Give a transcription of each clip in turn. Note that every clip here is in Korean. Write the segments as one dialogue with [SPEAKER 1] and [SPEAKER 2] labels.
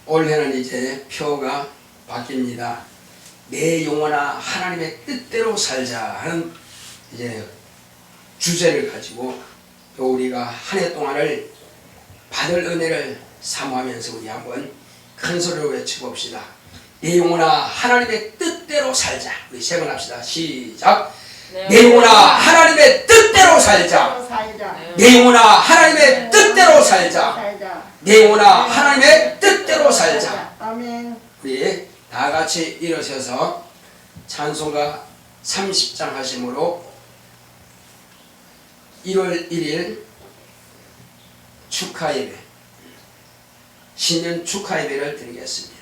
[SPEAKER 1] 올해는 이제 표가 바뀝니다. 내 영혼아 하나님의 뜻대로 살자 하는 이제 주제를 가지고 또 우리가 한 해 동안을 받을 은혜를 사모하면서 우리 한번 큰 소리로 외쳐봅시다. 내 영혼아 하나님의 뜻대로 살자. 우리 세 번 합시다. 시작. 내 영혼아 하나님의 뜻대로 살자. 내 영혼아 하나님의 뜻대로 살자. 내 영혼아 하나님의 뜻대로 살자.
[SPEAKER 2] 아멘.
[SPEAKER 1] 우리 다 같이 일어서서 찬송가 30장 하심으로 1월 1일 축하 예배, 신년 축하 예배를 드리겠습니다.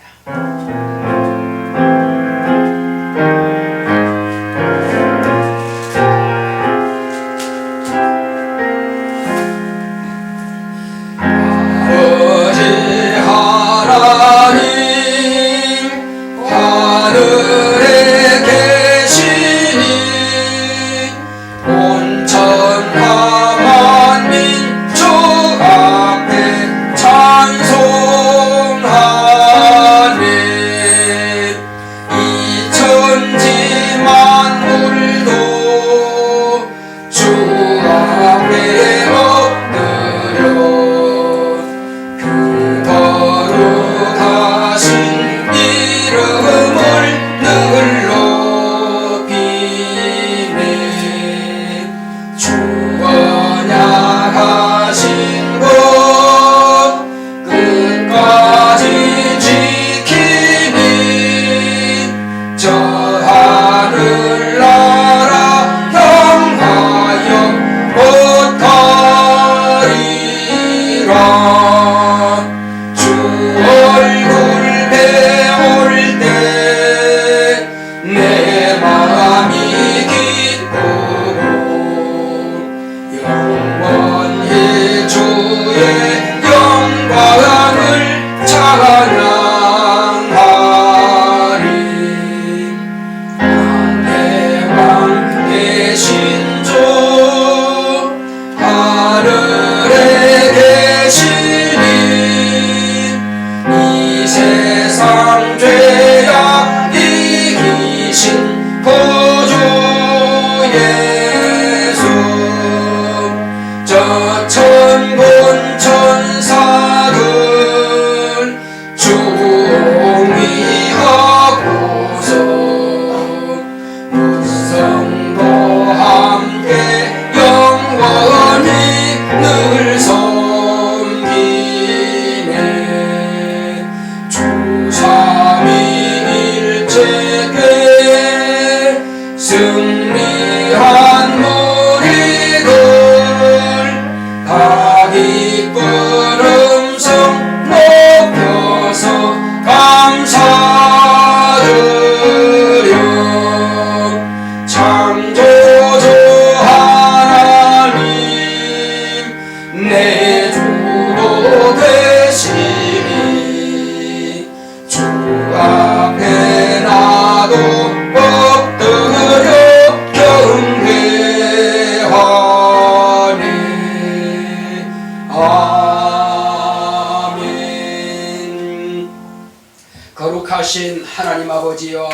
[SPEAKER 1] 거룩하신 하나님 아버지여,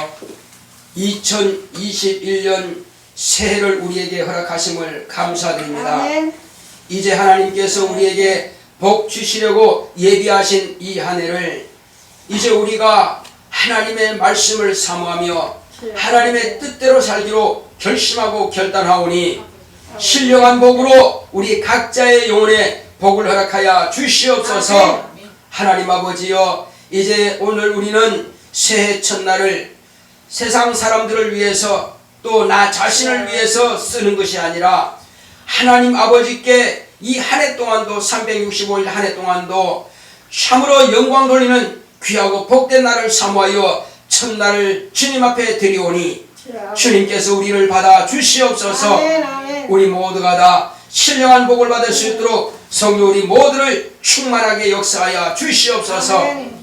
[SPEAKER 1] 2021년 새해를 우리에게 허락하심을 감사드립니다.
[SPEAKER 2] 아멘.
[SPEAKER 1] 이제 하나님께서 우리에게 복 주시려고 예비하신 이 한 해를 이제 우리가 하나님의 말씀을 사모하며 하나님의 뜻대로 살기로 결심하고 결단하오니 신령한 복으로 우리 각자의 영혼에 복을 허락하여 주시옵소서. 하나님 아버지여, 이제 오늘 우리는 새해 첫날을 세상 사람들을 위해서 또 나 자신을 위해서 쓰는 것이 아니라 하나님 아버지께 이 한 해 동안도 365일 한 해 동안도 참으로 영광 돌리는 귀하고 복된 날을 사모하여 첫날을 주님 앞에 드리오니 주님께서 우리를 받아 주시옵소서.
[SPEAKER 2] 아멘, 아멘.
[SPEAKER 1] 우리 모두가 다 신령한 복을 받을 수 있도록 성령 우리 모두를 충만하게 역사하여 주시옵소서.
[SPEAKER 2] 아멘.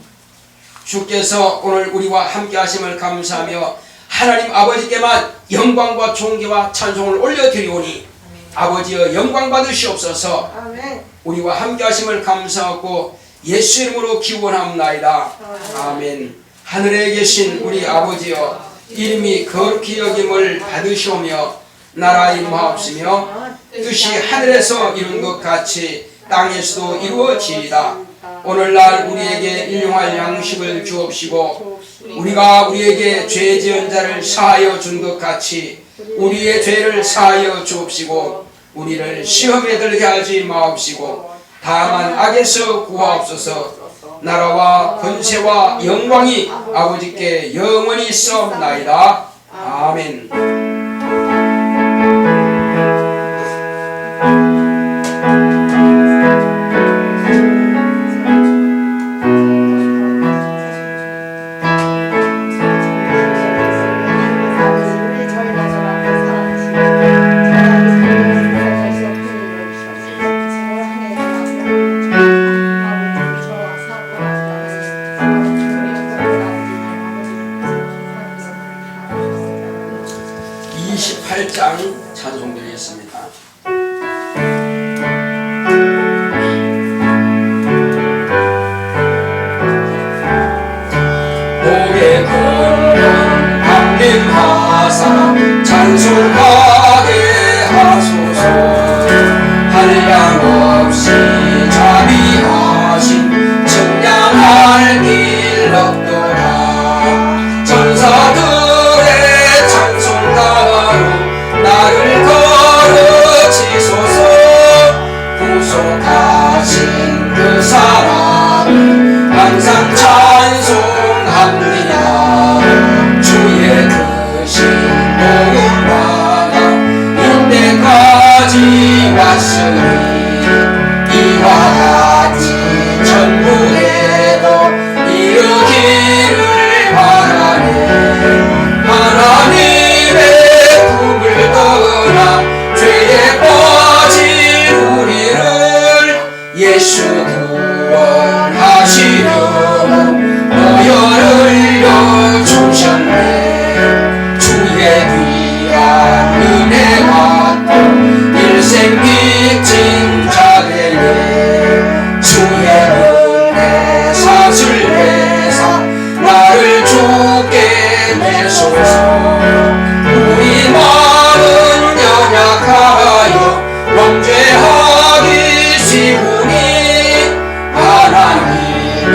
[SPEAKER 1] 주께서 오늘 우리와 함께 하심을 감사하며 하나님 아버지께만 영광과 존귀와 찬송을 올려드리오니 아버지여 영광 받으시옵소서.
[SPEAKER 2] 아멘.
[SPEAKER 1] 우리와 함께 하심을 감사하고 예수 이름으로 기원합나이다. 아멘. 하늘에 계신 우리 아버지여, 이름이 거룩히 여김을 받으시오며 나라 임하옵시며 뜻이 하늘에서 이룬 것 같이 땅에서도 이루어지이다. 오늘날 우리에게 일용할 양식을 주옵시고 우리가 우리에게 죄 지은 자를 사하여 준 것 같이 우리의 죄를 사하여 주옵시고 우리를 시험에 들게 하지 마옵시고 다만 악에서 구하옵소서. 나라와 권세와 영광이 아버지께 영원히 있사옵나이다. 아멘. 28장 찬송 드리겠습니다. 복의 근원 강림하사 찬송하게 하소서. 한량없이 자비하신 청량할 길 없도다. 전사들의 찬송가로 나를 거르치소서. 구속하신 그 사랑을 항상 찬송합니다. 주의 크신 복음과가 이때까지 왔으니 이와 같이 천국에도 이르기를 바라네. 하나님의 품을 떠나 죄에 빠진 우리를 예수 구원하시려고 너혈을 여주셨네. 주의 귀한 은혜가 또 일생 빚진 자되네. 주의 은혜 사슬회사 나를 주께 내소서. 우리 마음은 연약하여 범죄하기 쉬우니 하나님이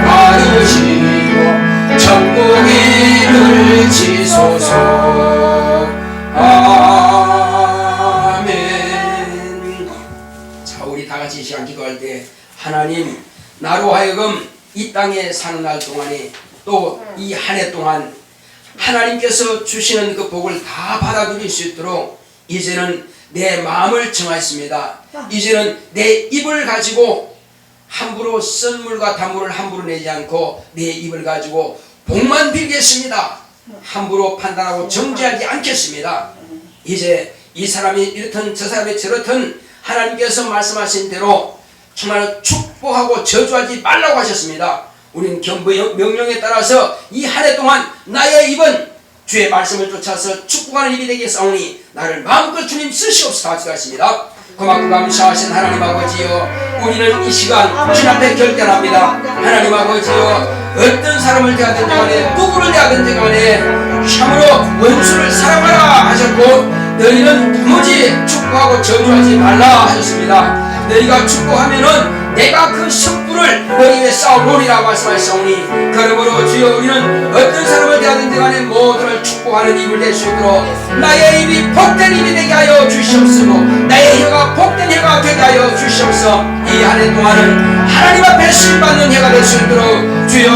[SPEAKER 1] 받으시고 천국이 이르치소서. 아멘. 자, 우리 다같이 이 시간 기도할 때 하나님, 나로 하여금 이 땅에 사는 날 동안에 또 이 한 해 동안 하나님께서 주시는 그 복을 다 받아들일 수 있도록 이제는 내 마음을 정하였습니다. 이제는 내 입을 가지고 함부로 썬물과 단물을 함부로 내지 않고 내 입을 가지고 복만 빌겠습니다. 함부로 판단하고 정죄하지 않겠습니다. 이제 이 사람이 이렇든 저 사람이 저렇든 하나님께서 말씀하신 대로 정말 축복하고 저주하지 말라고 하셨습니다. 우리는 경부의 명령에 따라서 이 한 해 동안 나의 입은 주의 말씀을 쫓아서 축복하는 입이 되겠사오니 나를 마음껏 주님 쓰시옵소서. 같이 가십니다. 고맙고 감사하신 하나님 아버지여, 우리는 이 시간 주님 앞에 결단합니다. 하나님 아버지여, 어떤 사람을 대하든지 간에 누구를 대하든지 간에 참으로 원수를 사랑하라 하셨고 너희는 도무지 축복하고 저주하지 말라 하셨습니다. 너희가 축복하면은 내가 그 승부를 너희 위에 쌓아놓으리라 말씀하셨사오니 그러므로 주여, 우리는 어떤 사람을 대하든지 간에 모두를 축복하는 입을 낼 수 있도록 나의 입이 복된 입이 되게 하여 주시옵소서. 나의 혀가 복된 혀가 되게 하여 주시옵소서. 이 한 해 동안은 하나님 앞에 쓰임받는 해가 될 수 있도록 주여,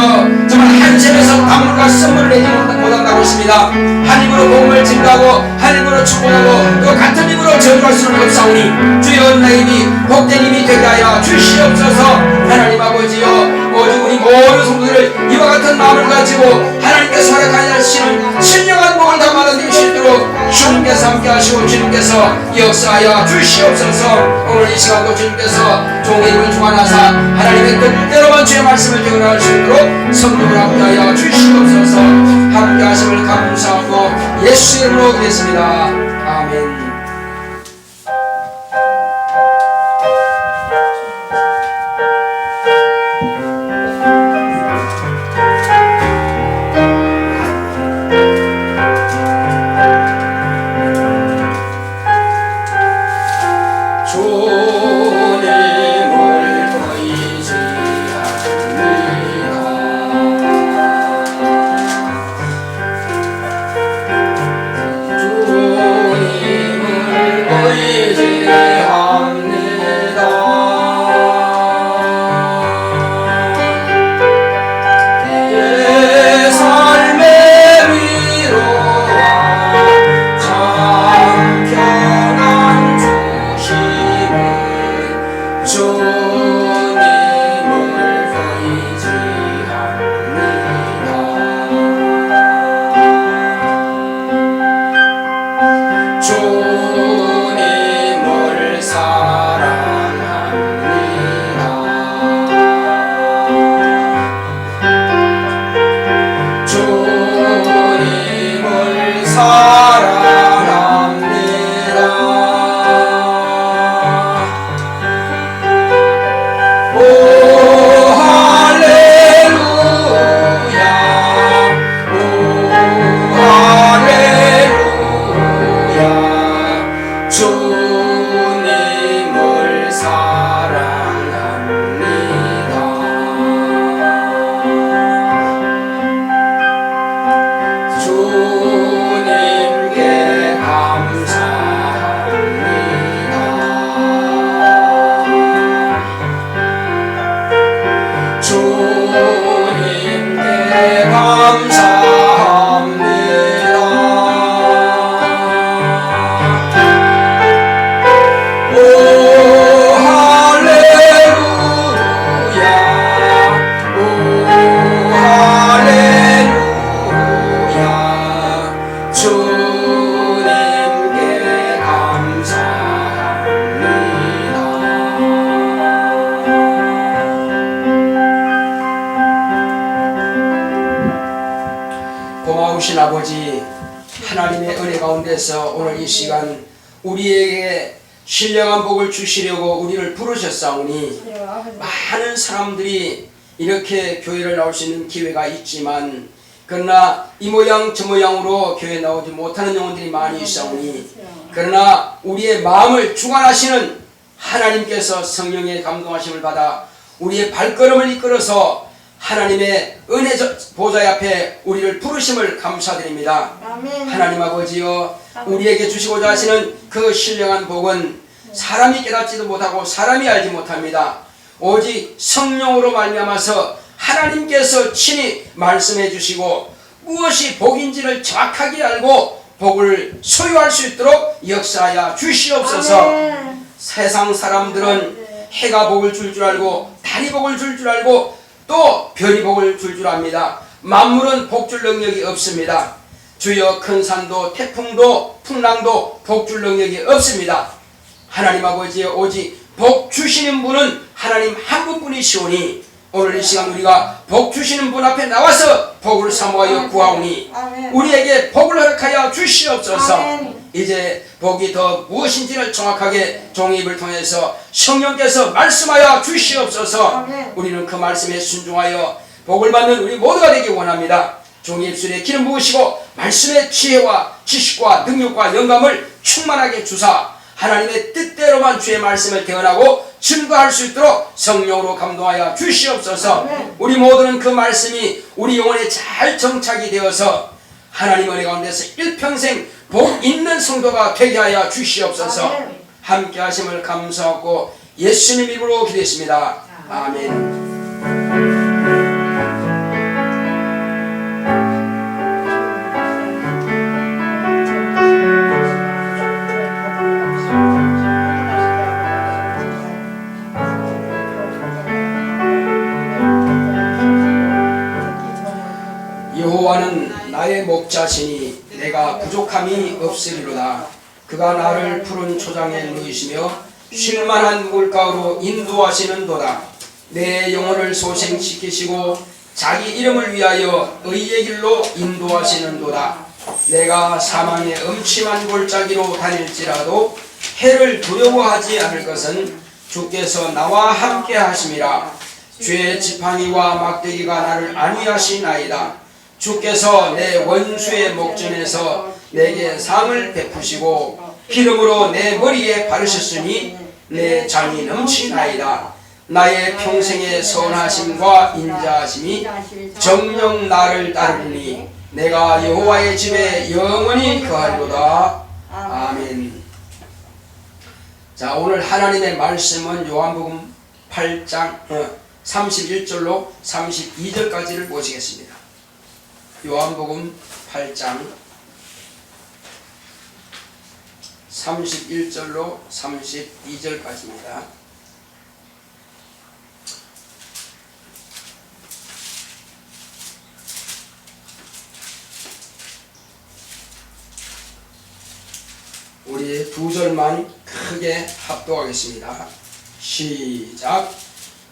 [SPEAKER 1] 정말 한 셈에서 단물과 선물을 내지 못한다고 했습니다. 한 입으로 복음을 증가하고 한 입으로 축복하고 또 같은 입으로 저주할 수는 없사오니 주여, 나의 입이 복된 입이 되게 하여 주시옵소서. 하나님 아버지여, 오직 우리 모든 성도들을 이와 같은 마음을 가지고 하나님께서 허락하시는 신령한 복을 다 받아들일 수 있도록 주님께서 함께 하시고 주님께서 역사하여 주시옵소서. 오늘 이 시간도 주님께서 종의 이름을 주관하사 하나님의 뜻대로만 주의 말씀을 전할 수 있도록 성령을 함께하여 주시옵소서. 함께 하심을 감사하고 예수 이름으로 기도했습니다. 아멘. 크신 아버지, 하나님의 은혜 가운데서 오늘 이 시간 우리에게 신령한 복을 주시려고 우리를 부르셨사오니 많은 사람들이 이렇게 교회를 나올 수 있는 기회가 있지만 그러나 이 모양 저 모양으로 교회에 나오지 못하는 영혼들이 많이 있사오니 그러나 우리의 마음을 주관하시는 하나님께서 성령의 감동하심을 받아 우리의 발걸음을 이끌어서 하나님의 은혜 보좌 앞에 우리를 부르심을 감사드립니다.
[SPEAKER 2] 아멘.
[SPEAKER 1] 하나님 아버지여, 우리에게 주시고자 하시는 그 신령한 복은 사람이 깨닫지도 못하고 사람이 알지 못합니다. 오직 성령으로 말미암아서 하나님께서 친히 말씀해 주시고 무엇이 복인지를 정확하게 알고 복을 소유할 수 있도록 역사하여 주시옵소서.
[SPEAKER 2] 아멘.
[SPEAKER 1] 세상 사람들은 해가 복을 줄 줄 알고 달이 복을 줄 줄 알고 또 별이 복을 줄 줄 압니다. 만물은 복 줄 능력이 없습니다. 주여, 큰 산도 태풍도 풍랑도 복 줄 능력이 없습니다. 하나님 아버지여, 오직 복 주시는 분은 하나님 한 분뿐이시오니 오늘 이 시간 우리가 복 주시는 분 앞에 나와서 복을 사모하여 구하오니 우리에게 복을 허락하여 주시옵소서.
[SPEAKER 2] 아멘.
[SPEAKER 1] 이제 복이 더 무엇인지를 정확하게 종의 입을 통해서 성령께서 말씀하여 주시옵소서.
[SPEAKER 2] 아멘.
[SPEAKER 1] 우리는 그 말씀에 순종하여 복을 받는 우리 모두가 되기 원합니다. 종의 입술에 기름 부으시고 말씀의 지혜와 지식과 능력과 영감을 충만하게 주사 하나님의 뜻대로만 주의 말씀을 대언하고 증거할 수 있도록 성령으로 감동하여 주시옵소서.
[SPEAKER 2] 아멘.
[SPEAKER 1] 우리 모두는 그 말씀이 우리 영혼에 잘 정착이 되어서 하나님 은혜 가운데서 일평생 복 있는 성도가 되게 하여 주시옵소서.
[SPEAKER 2] 아멘.
[SPEAKER 1] 함께 하심을 감사하고 예수님 이름으로 기도했습니다. 아멘. 여호와는 나의 목자시니 내가 부족함이 없으리로다. 그가 나를 푸른 초장에 누이시며 쉴만한 물가로 인도하시는도다. 내 영혼을 소생시키시고 자기 이름을 위하여 의의 길로 인도하시는도다. 내가 사망의 음침한 골짜기로 다닐지라도 해를 두려워하지 않을 것은 주께서 나와 함께 하심이라. 죄의 지팡이와 막대기가 나를 안위하시나이다. 주께서 내 원수의 목전에서 내게 상을 베푸시고 기름으로 내 머리에 바르셨으니 내 장이 넘치나이다. 나의 평생의 선하심과 인자하심이 정녕 나를 따르니 내가 여호와의 집에 영원히 거하리로다. 아멘. 자, 오늘 하나님의 말씀은 요한복음 8장 31절로 32절까지를 보시겠습니다. 요한복음 8장 31절로 32절까지입니다. 우리 두 절만 크게 합독하겠습니다. 시작.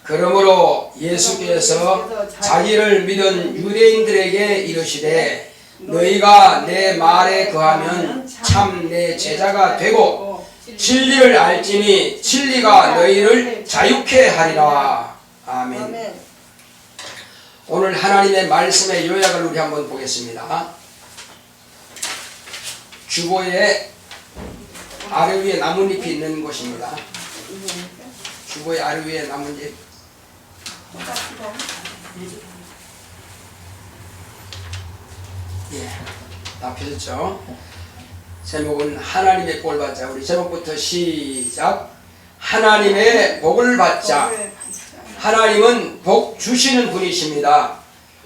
[SPEAKER 1] 그러므로 예수께서 자기를 믿은 유대인들에게 이르시되 너희가 내 말에 거하면 참 내 제자가 되고 진리를 알지니 진리가 너희를 자유케 하리라. 아멘. 오늘 하나님의 말씀의 요약을 우리 한번 보겠습니다. 주보에 아래 위에 나뭇잎이 있는 곳입니다. 주보의 아래 위에 나뭇잎. 예, 다 펴졌죠? 제목은 하나님의 복을 받자. 우리 제목부터 시작. 하나님의 복을 받자. 하나님은 복 주시는 분이십니다.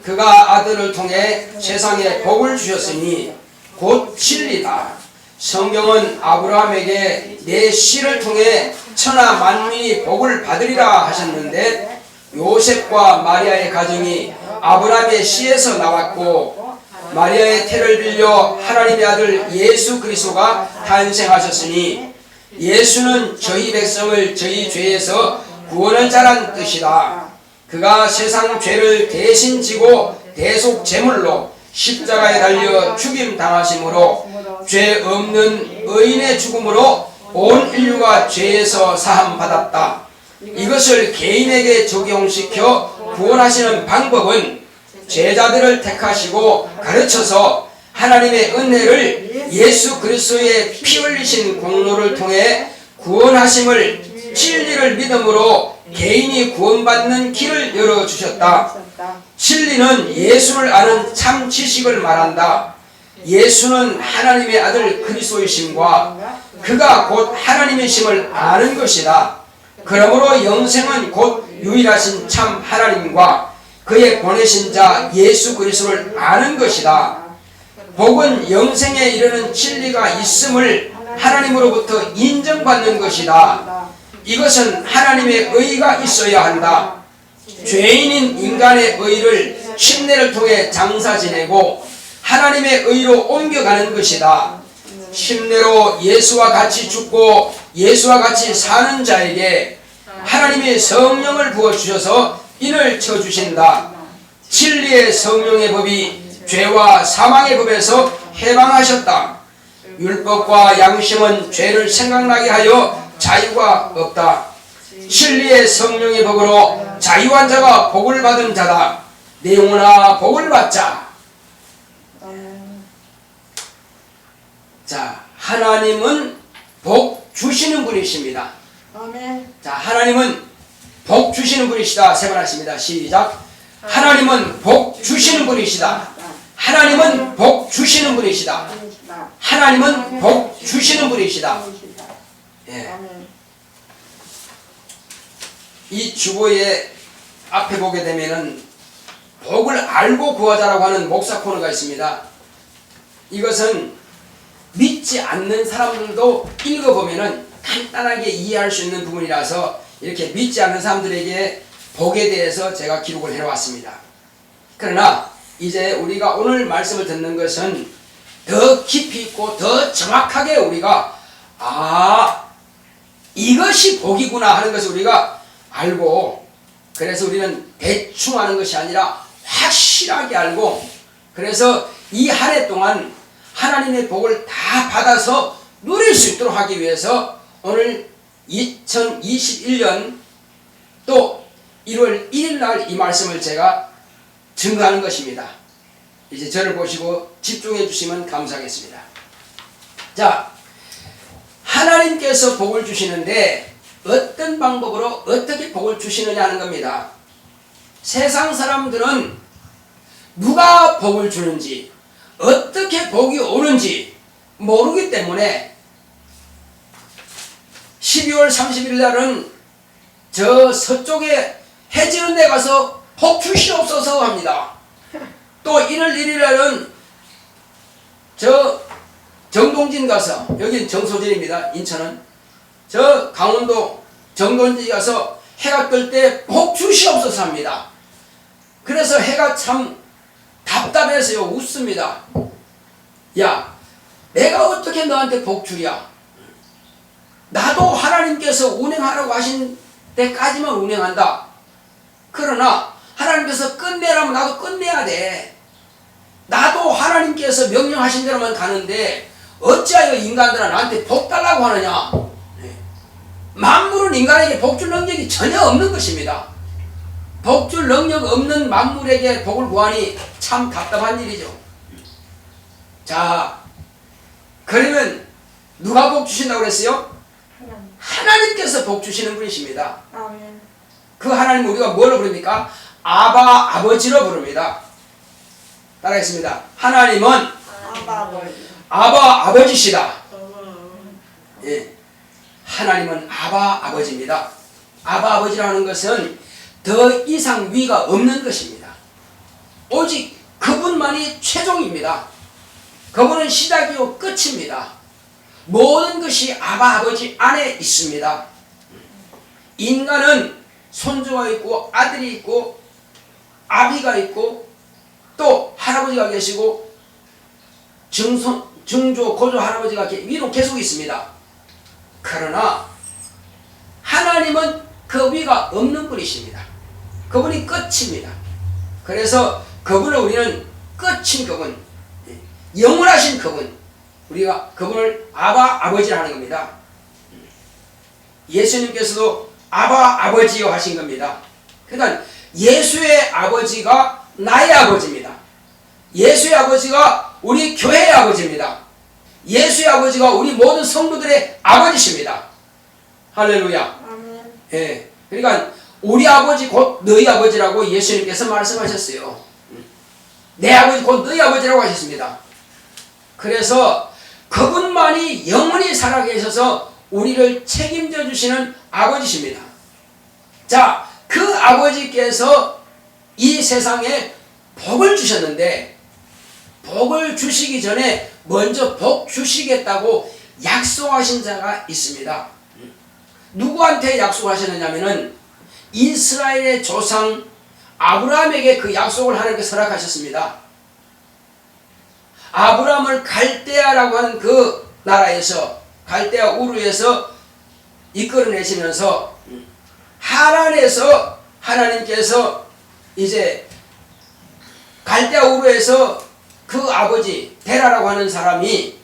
[SPEAKER 1] 그가 아들을 통해 세상에 복을 주셨으니 곧 진리다. 성경은 아브라함에게 내 씨를 통해 천하 만민이 복을 받으리라 하셨는데 요셉과 마리아의 가정이 아브라함의 씨에서 나왔고 마리아의 태를 빌려 하나님의 아들 예수 그리스도가 탄생하셨으니 예수는 저희 백성을 저희 죄에서 구원한 자란 뜻이다. 그가 세상 죄를 대신 지고 대속 제물로 십자가에 달려 죽임 당하심으로 죄 없는 의인의 죽음으로 온 인류가 죄에서 사함 받았다. 이것을 개인에게 적용시켜 구원하시는 방법은 제자들을 택하시고 가르쳐서 하나님의 은혜를 예수 그리스도의 피 흘리신 공로를 통해 구원하심을 진리를 믿음으로 개인이 구원받는 길을 열어주셨다. 진리는 예수를 아는 참 지식을 말한다. 예수는 하나님의 아들 그리스도이심과 그가 곧 하나님이심을 아는 것이다. 그러므로 영생은 곧 유일하신 참 하나님과 그의 보내신 자 예수 그리스도를 아는 것이다. 복은 영생에 이르는 진리가 있음을 하나님으로부터 인정받는 것이다. 이것은 하나님의 의가 있어야 한다. 죄인인 인간의 의를 침례를 통해 장사 지내고 하나님의 의로 옮겨가는 것이다. 침례로 예수와 같이 죽고 예수와 같이 사는 자에게 하나님의 성령을 부어주셔서 인을 쳐주신다. 진리의 성령의 법이 죄와 사망의 법에서 해방하셨다. 율법과 양심은 죄를 생각나게 하여 자유가 없다. 진리의 성령의 법으로 자유한 자가 복을 받은 자다. 내 영혼아 복을 받자. 자, 하나님은 복 주시는 분이십니다. 자, 하나님은 복 주시는 분이시다. 세 번 하십니다. 시작. 하나님은 복 주시는 분이시다. 하나님은 복 주시는 분이시다. 하나님은 복 주시는 분이시다. 예. 이 주보의 앞에 보게 되면은 복을 알고 구하자라고 하는 목사 코너가 있습니다. 이것은 믿지 않는 사람들도 읽어보면은 간단하게 이해할 수 있는 부분이라서 이렇게 믿지 않는 사람들에게 복에 대해서 제가 기록을 해놓았습니다. 그러나 이제 우리가 오늘 말씀을 듣는 것은 더 깊이 있고 더 정확하게 우리가 이것이 복이구나 하는 것을 우리가 알고, 그래서 우리는 대충 하는 것이 아니라 확실하게 알고, 그래서 이 한 해 동안 하나님의 복을 다 받아서 누릴 수 있도록 하기 위해서 오늘 2021년 또 1월 1일 날 이 말씀을 제가 증거하는 것입니다. 이제 저를 보시고 집중해 주시면 감사하겠습니다. 자, 하나님께서 복을 주시는데 어떤 방법으로 어떻게 복을 주시느냐 하는 겁니다. 세상 사람들은 누가 복을 주는지 어떻게 복이 오는지 모르기 때문에 12월 30일 날은 저 서쪽에 해 지는 데 가서 복 주시옵소서 합니다. 또 1월 1일 날은 저 정동진 가서, 여긴 정소진입니다. 인천은. 저 강원도 정동진 가서 해가 뜰 때 복 주시옵소서 합니다. 그래서 해가 참 답답해서요 웃습니다. 야, 내가 어떻게 너한테 복 주랴? 나도 하나님께서 운행하라고 하신 때까지만 운행한다. 그러나 하나님께서 끝내라면 나도 끝내야 돼. 나도 하나님께서 명령하신 대로만 가는데 어찌하여 인간들은 나한테 복 달라고 하느냐? 만물은 인간에게 복 줄 능력이 전혀 없는 것입니다. 복 줄 능력 없는 만물에게 복을 구하니 참 답답한 일이죠. 자, 그러면 누가 복 주신다고 그랬어요? 하나님께서 복 주시는 분이십니다.
[SPEAKER 2] 아멘.
[SPEAKER 1] 그 하나님 우리가 뭐로 부릅니까? 아바 아버지로 부릅니다. 따라하겠습니다. 하나님은 아바 아버지시다. 예. 하나님은 아바 아버지입니다. 아바 아버지라는 것은 더 이상 위가 없는 것입니다. 오직 그분만이 최종입니다. 그분은 시작이요 끝입니다. 모든 것이 아바 아버지 안에 있습니다. 인간은 손주가 있고 아들이 있고 아비가 있고 또 할아버지가 계시고 증조 고조 할아버지가 위로 계속 있습니다. 그러나 하나님은 그 위가 없는 분이십니다. 그분이 끝입니다. 그래서 그분을 우리는 끝인 그분, 영원하신 그분, 우리가 그분을 아바 아버지라 하는 겁니다. 예수님께서도 아바 아버지요 하신 겁니다. 그러니까 예수의 아버지가 나의 아버지입니다. 예수의 아버지가 우리 교회의 아버지입니다. 예수의 아버지가 우리 모든 성도들의 아버지십니다. 할렐루야.
[SPEAKER 2] 아멘.
[SPEAKER 1] 예. 그러니까 우리 아버지 곧 너희 아버지라고 예수님께서 말씀하셨어요. 내 아버지 곧 너희 아버지라고 하셨습니다. 그래서 그분만이 영원히 살아계셔서 우리를 책임져 주시는 아버지십니다. 자, 그 아버지께서 이 세상에 복을 주셨는데 복을 주시기 전에 먼저 복 주시겠다고 약속하신 자가 있습니다. 누구한테 약속하셨느냐면은 이스라엘의 조상 아브라함에게 그 약속을 하나님께 허락하셨습니다. 아브라함을 갈대아라고 하는 그 나라에서 갈대아 우르에서 이끌어내시면서 하란에서 하나님께서 이제 갈대아 우르에서 그 아버지 데라라고 하는 사람이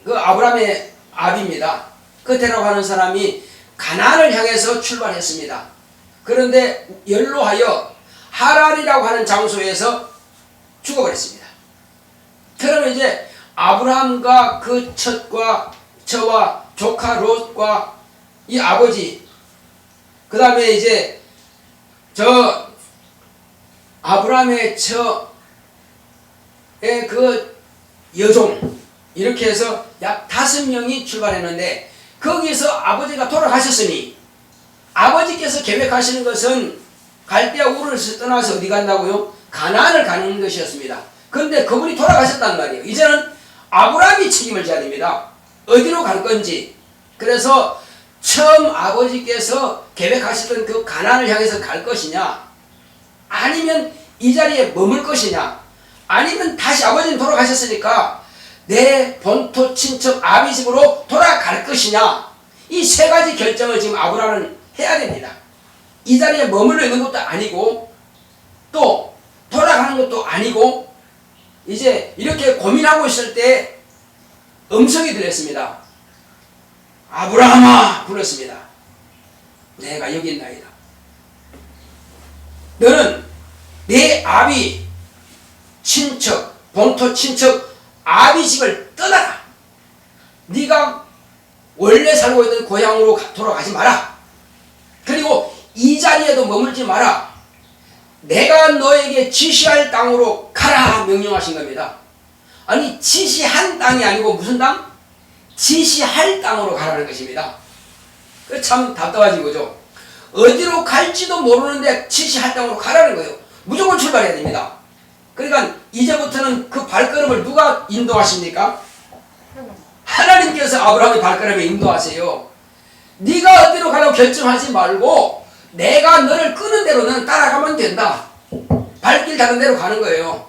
[SPEAKER 1] 그 아브라함의 아비입니다. 그 데라라고 하는 사람이 가나안을 향해서 출발했습니다. 그런데 연로하여 하란이라고 하는 장소에서 죽어버렸습니다. 그러면 이제 아브라함과 그 첩과 저와 조카 롯과 이 아버지, 그 다음에 이제 저 아브라함의 처의 그 여종, 이렇게 해서 약 5명이 출발했는데 거기서 아버지가 돌아가셨으니 아버지께서 계획하시는 것은 갈대아 우르에서 떠나서 어디 간다고요? 가나안을 가는 것이었습니다. 그런데 그분이 돌아가셨단 말이에요. 이제는 아브라함이 책임을 져야 됩니다. 어디로 갈 건지. 그래서 처음 아버지께서 계획하셨던 그 가나안을 향해서 갈 것이냐, 아니면 이 자리에 머물 것이냐, 아니면 다시 아버지는 돌아가셨으니까 내 본토 친척 아비 집으로 돌아갈 것이냐, 이 세 가지 결정을 지금 아브라함은 해야 됩니다. 이 자리에 머물러 있는 것도 아니고 또 돌아가는 것도 아니고, 이제 이렇게 고민하고 있을 때 음성이 들렸습니다. 아브라함아 불렀습니다. 내가 여기 있나이다. 너는 내 아비 친척, 본토 친척 아비 집을 떠나라. 네가 원래 살고 있던 고향으로 돌아가지 마라. 그리고 이 자리에도 머물지 마라. 내가 너에게 지시할 땅으로 가라 명령하신 겁니다. 아니, 지시한 땅이 아니고 무슨 땅? 지시할 땅으로 가라는 것입니다. 그 참 답답하지 그죠? 어디로 갈지도 모르는데 지시할 땅으로 가라는 거예요. 무조건 출발해야 됩니다. 그러니까 이제부터는 그 발걸음을 누가 인도하십니까? 하나님께서 아브라함의 발걸음을 인도하세요. 네가 어디로 가라고 결정하지 말고 내가 너를 끄는 대로 너는 따라가면 된다. 발길 닿은 대로 가는 거예요.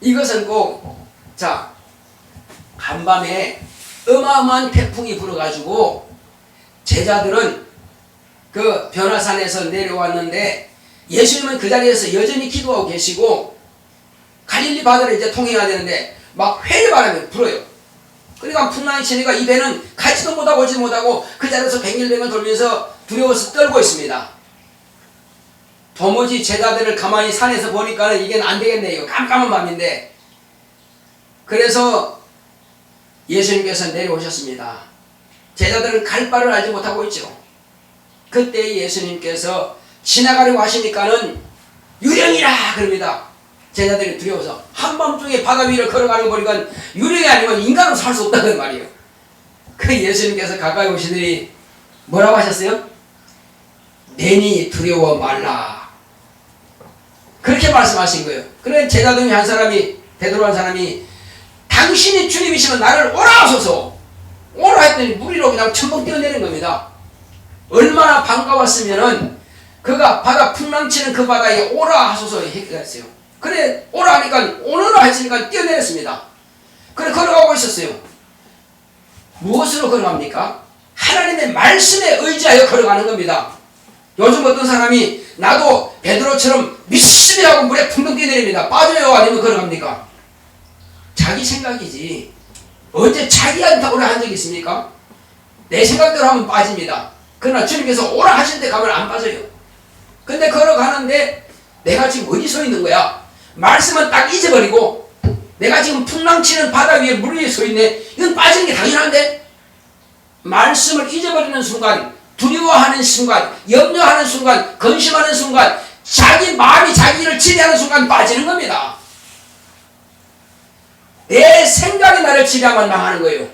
[SPEAKER 1] 이것은 꼭, 자, 간밤에 어마어마한 태풍이 불어가지고 제자들은 그 변화산에서 내려왔는데 예수님은 그 자리에서 여전히 기도하고 계시고 갈릴리 바다를 이제 통해야 되는데 막 회바람이 불어요. 그러니까 풍랑이 치니까 이 배는 가지도 못하고 오지도 못하고 그 자리에서 뱅글뱅글 돌면서 두려워서 떨고 있습니다. 도무지 제자들을 가만히 산에서 보니까는 이게 안 되겠네요. 깜깜한 밤인데. 그래서 예수님께서 내려오셨습니다. 제자들은 갈 바를 알지 못하고 있죠. 그때 예수님께서 지나가려고 하시니까는 유령이라 그럽니다. 제자들이 두려워서 한밤중에 바다 위를 걸어가는 거 보니까 유령이 아니면 인간으로 살 수 없다는 말이에요. 그 예수님께서 가까이 오시더니 뭐라고 하셨어요? 내니 두려워 말라. 그렇게 말씀하신 거예요. 그래 제자 중에 한 사람이, 베드로 한 사람이 당신이 주님이시면 나를 오라 하소서. 오라 했더니 무리로 그냥 첨벙 뛰어내린 겁니다. 얼마나 반가웠으면은 그가 바다 풍랑치는 그 바다에 오라 하소서 했어요. 그래 오라 하니까 오너라 했으니까 뛰어내렸습니다. 그래 걸어가고 있었어요. 무엇으로 걸어갑니까? 하나님의 말씀에 의지하여 걸어가는 겁니다. 요즘 어떤 사람이 나도 베드로처럼 믿습니다 하고 물에 풍덩 뛰어내립니다. 빠져요? 아니면 걸어갑니까? 자기 생각이지. 언제 자기한테 오라 한 적이 있습니까? 내 생각대로 하면 빠집니다. 그러나 주님께서 오라 하실 때 가면 안 빠져요. 근데 걸어가는데 내가 지금 어디 서 있는 거야? 말씀은 딱 잊어버리고 내가 지금 풍랑치는 바다 위에 물 위에 서 있네. 이건 빠지는 게 당연한데? 말씀을 잊어버리는 순간, 두려워하는 순간, 염려하는 순간, 근심하는 순간, 자기 마음이 자기를 지배하는 순간 빠지는 겁니다. 내 생각이 나를 지배하면 망하는 거예요.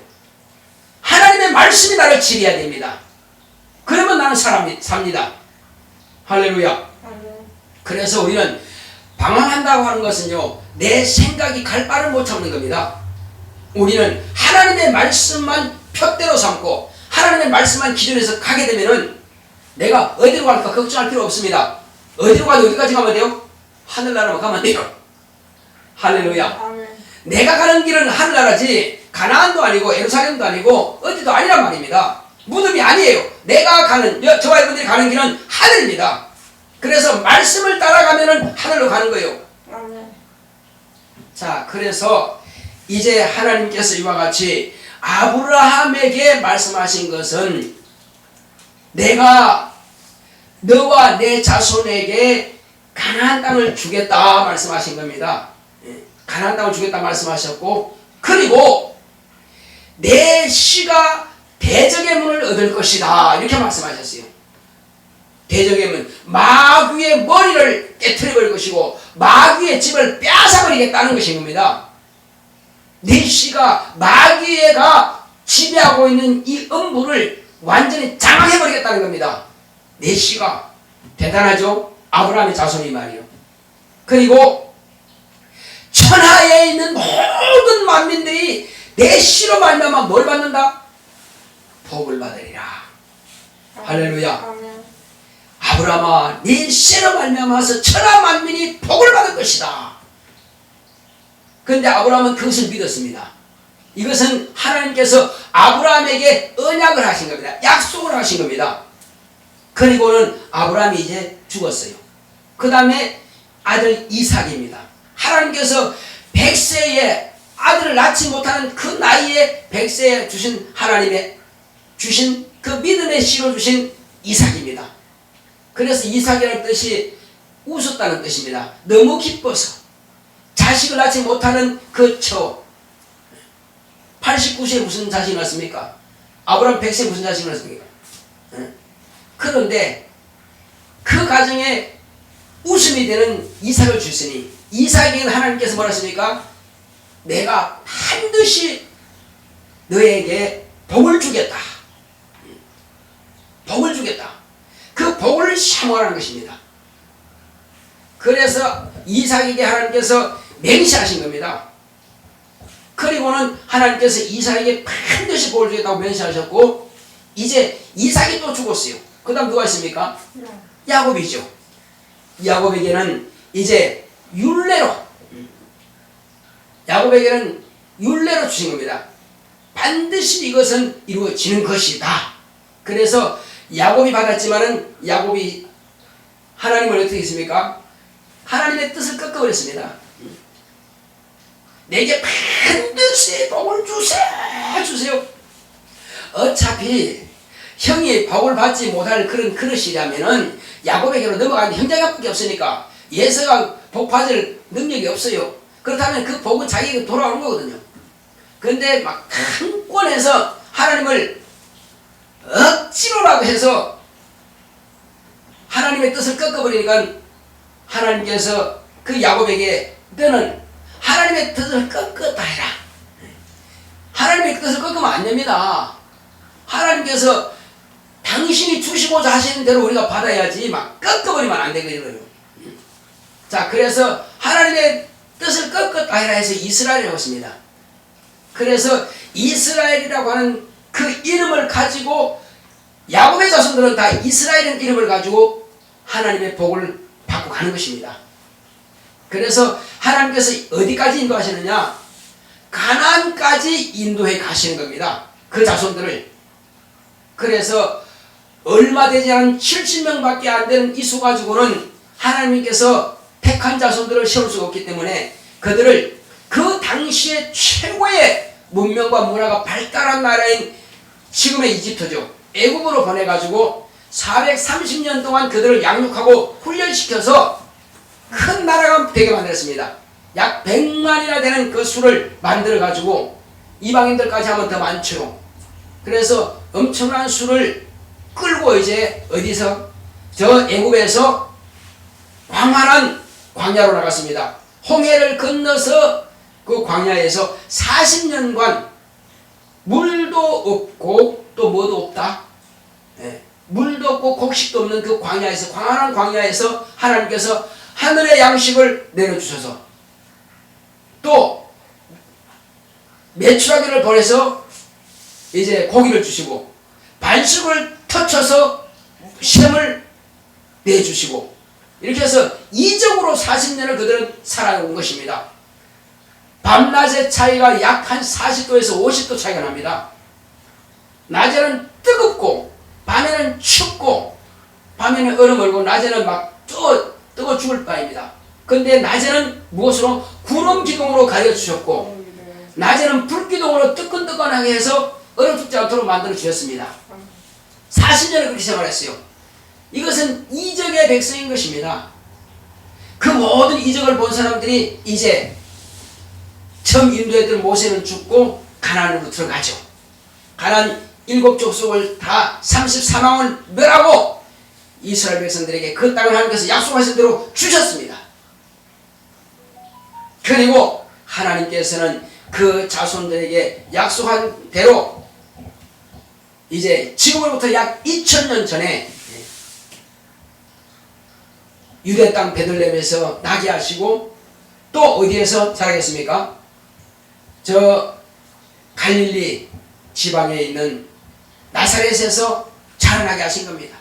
[SPEAKER 1] 하나님의 말씀이 나를 지배해야 됩니다. 그러면 나는 삽니다. 할렐루야. 그래서 우리는 방황한다고 하는 것은요, 내 생각이 갈 바를 못 참는 겁니다. 우리는 하나님의 말씀만 표대로 삼고 하나님의 말씀만 기준해서 가게 되면은 내가 어디로 갈까 걱정할 필요 없습니다. 어디로 가도 어디까지 가면 돼요? 하늘나라만 가면 돼요. 할렐루야. 아멘. 내가 가는 길은 하늘나라지 가나안도 아니고 예루살렘도 아니고 어디도 아니란 말입니다. 무덤이 아니에요. 내가 가는, 저와 여러분들이 가는 길은 하늘입니다. 그래서 말씀을 따라가면은 하늘로 가는 거예요. 아멘. 자, 그래서 이제 하나님께서 이와 같이 아브라함에게 말씀하신 것은 내가 너와 내 자손에게 가나안 땅을 주겠다 말씀하신 겁니다. 가나안 땅을 주겠다 말씀하셨고, 그리고 내 씨가 대적의 문을 얻을 것이다 이렇게 말씀하셨어요. 대적의 문, 마귀의 머리를 깨트려버릴 것이고 마귀의 집을 빼앗아버리겠다는 것인 겁니다. 내 씨가 마귀가 지배하고 있는 이 음부를 완전히 장악해버리겠다는 겁니다. 내 씨가 대단하죠? 아브라함의 자손이 말이요. 그리고 천하에 있는 모든 만민들이 내 씨로 말미암아 뭘 받는다? 복을 받으리라. 할렐루야. 아브라함아, 네 씨로 말미암아서 천하 만민이 복을 받을 것이다. 그런데 아브라함은 그것을 믿었습니다. 이것은 하나님께서 아브라함에게 언약을 하신 겁니다. 약속을 하신 겁니다. 그리고는 아브라함이 이제 죽었어요. 그 다음에 아들 이삭입니다. 하나님께서 100세에 아들을 낳지 못하는 그 나이에 100세에 주신 하나님의 주신 그 믿음의 씨로 주신 이삭입니다. 그래서 이삭이라는 뜻이 웃었다는 뜻입니다. 너무 기뻐서 자식을 낳지 못하는 그 처 89세에 무슨 자식이 낳습니까? 아브라함 100세에 무슨 자식이 낳습니까? 그런데 그 가정에 웃음이 되는 이삭을 주시니 이삭에게는 하나님께서 뭐라 하십니까? 내가 반드시 너에게 복을 주겠다. 복을 주겠다. 그 복을 사모하라는 것입니다. 그래서 이삭에게 하나님께서 맹세하신 겁니다. 그리고는 하나님께서 이삭에게 반드시 복을 주겠다고 맹세하셨고, 이제 이삭이 또 죽었어요. 그 다음 누가 있습니까? 야곱이죠. 야곱에게는 이제 야곱에게는 율례로 주신 겁니다. 반드시 이것은 이루어지는 것이다. 그래서 야곱이 받았지만은 야곱이 하나님을 어떻게 했습니까? 하나님의 뜻을 꺾어버렸습니다. 내게 반드시 복을 주세요. 어차피 형이 복을 받지 못할 그런 그릇이라면은 야곱에게로 넘어가는 형제가밖에 없으니까 예서가 복 받을 능력이 없어요. 그렇다면 그 복은 자기에게 돌아오는 거거든요. 그런데 막 큰 권에서 하나님을 억지로라고 해서 하나님의 뜻을 꺾어버리니까 하나님께서 그 야곱에게 너는 하나님의 뜻을 꺾었다 해라. 하나님의 뜻을 꺾으면 안 됩니다. 하나님께서 당신이 주시고자 하시는 대로 우리가 받아야지 막 꺾어버리면 안 되거든요. 자, 그래서 하나님의 뜻을 꺾었다 해라 해서 이스라엘이라고 했습니다. 그래서 이스라엘이라고 하는 그 이름을 가지고 야곱의 자손들은 다 이스라엘이라는 이름을 가지고 하나님의 복을 받고 가는 것입니다. 그래서 하나님께서 어디까지 인도하시느냐? 가나안까지 인도해 가시는 겁니다. 그 자손들을. 그래서 얼마 되지 않은 70명밖에 안 되는 이 수 가지고는 하나님께서 택한 자손들을 세울 수가 없기 때문에 그들을 그 당시에 최고의 문명과 문화가 발달한 나라인 지금의 이집트죠. 애굽으로 보내가지고 430년 동안 그들을 양육하고 훈련시켜서 큰 나라가 되게 만들었습니다. 약 100만이나 되는 그 수를 만들어가지고 이방인들까지 하면 더 많죠. 그래서 엄청난 수를 끌고 이제 어디서? 저 애굽에서 광활한 광야로 나갔습니다. 홍해를 건너서 그 광야에서 40년간 물도 없고 또 뭐도 없다. 물도 없고 곡식도 없는 그 광야에서, 광활한 광야에서 하나님께서 하늘의 양식을 내려주셔서 또 메추라기를 보내서 이제 고기를 주시고 반석을 터쳐서 샘을 내주시고 이렇게 해서 이적으로 40년을 그들은 살아온 것입니다. 밤낮의 차이가 약 한 40도에서 50도 차이가 납니다. 낮에는 뜨겁고 밤에는 춥고 밤에는 얼음 얼고 낮에는 막 뜨거 죽을 바입니다. 근데 낮에는 무엇으로? 구름 기둥으로 가려주셨고 낮에는 불 기둥으로 뜨끈뜨끈하게 해서 얼음 죽지 않도록 만들어 주셨습니다. 40년을 그렇게 생활했어요. 이것은 이적의 백성인 것입니다. 그 모든 이적을 본 사람들이 이제 처음 인도했던 모세는 죽고 가나안으로 들어가죠. 가나안 7족속을 다 34망을 멸하고 이스라엘 백성들에게 그 땅을 하나님께서 약속하신 대로 주셨습니다. 그리고 하나님께서는 그 자손들에게 약속한 대로 이제 지금으로부터 약 2000년 전에 유대 땅 베들레헴에서 나게 하시고 또 어디에서 자라겠습니까? 저 갈릴리 지방에 있는 나사렛에서 자라나게 하신 겁니다.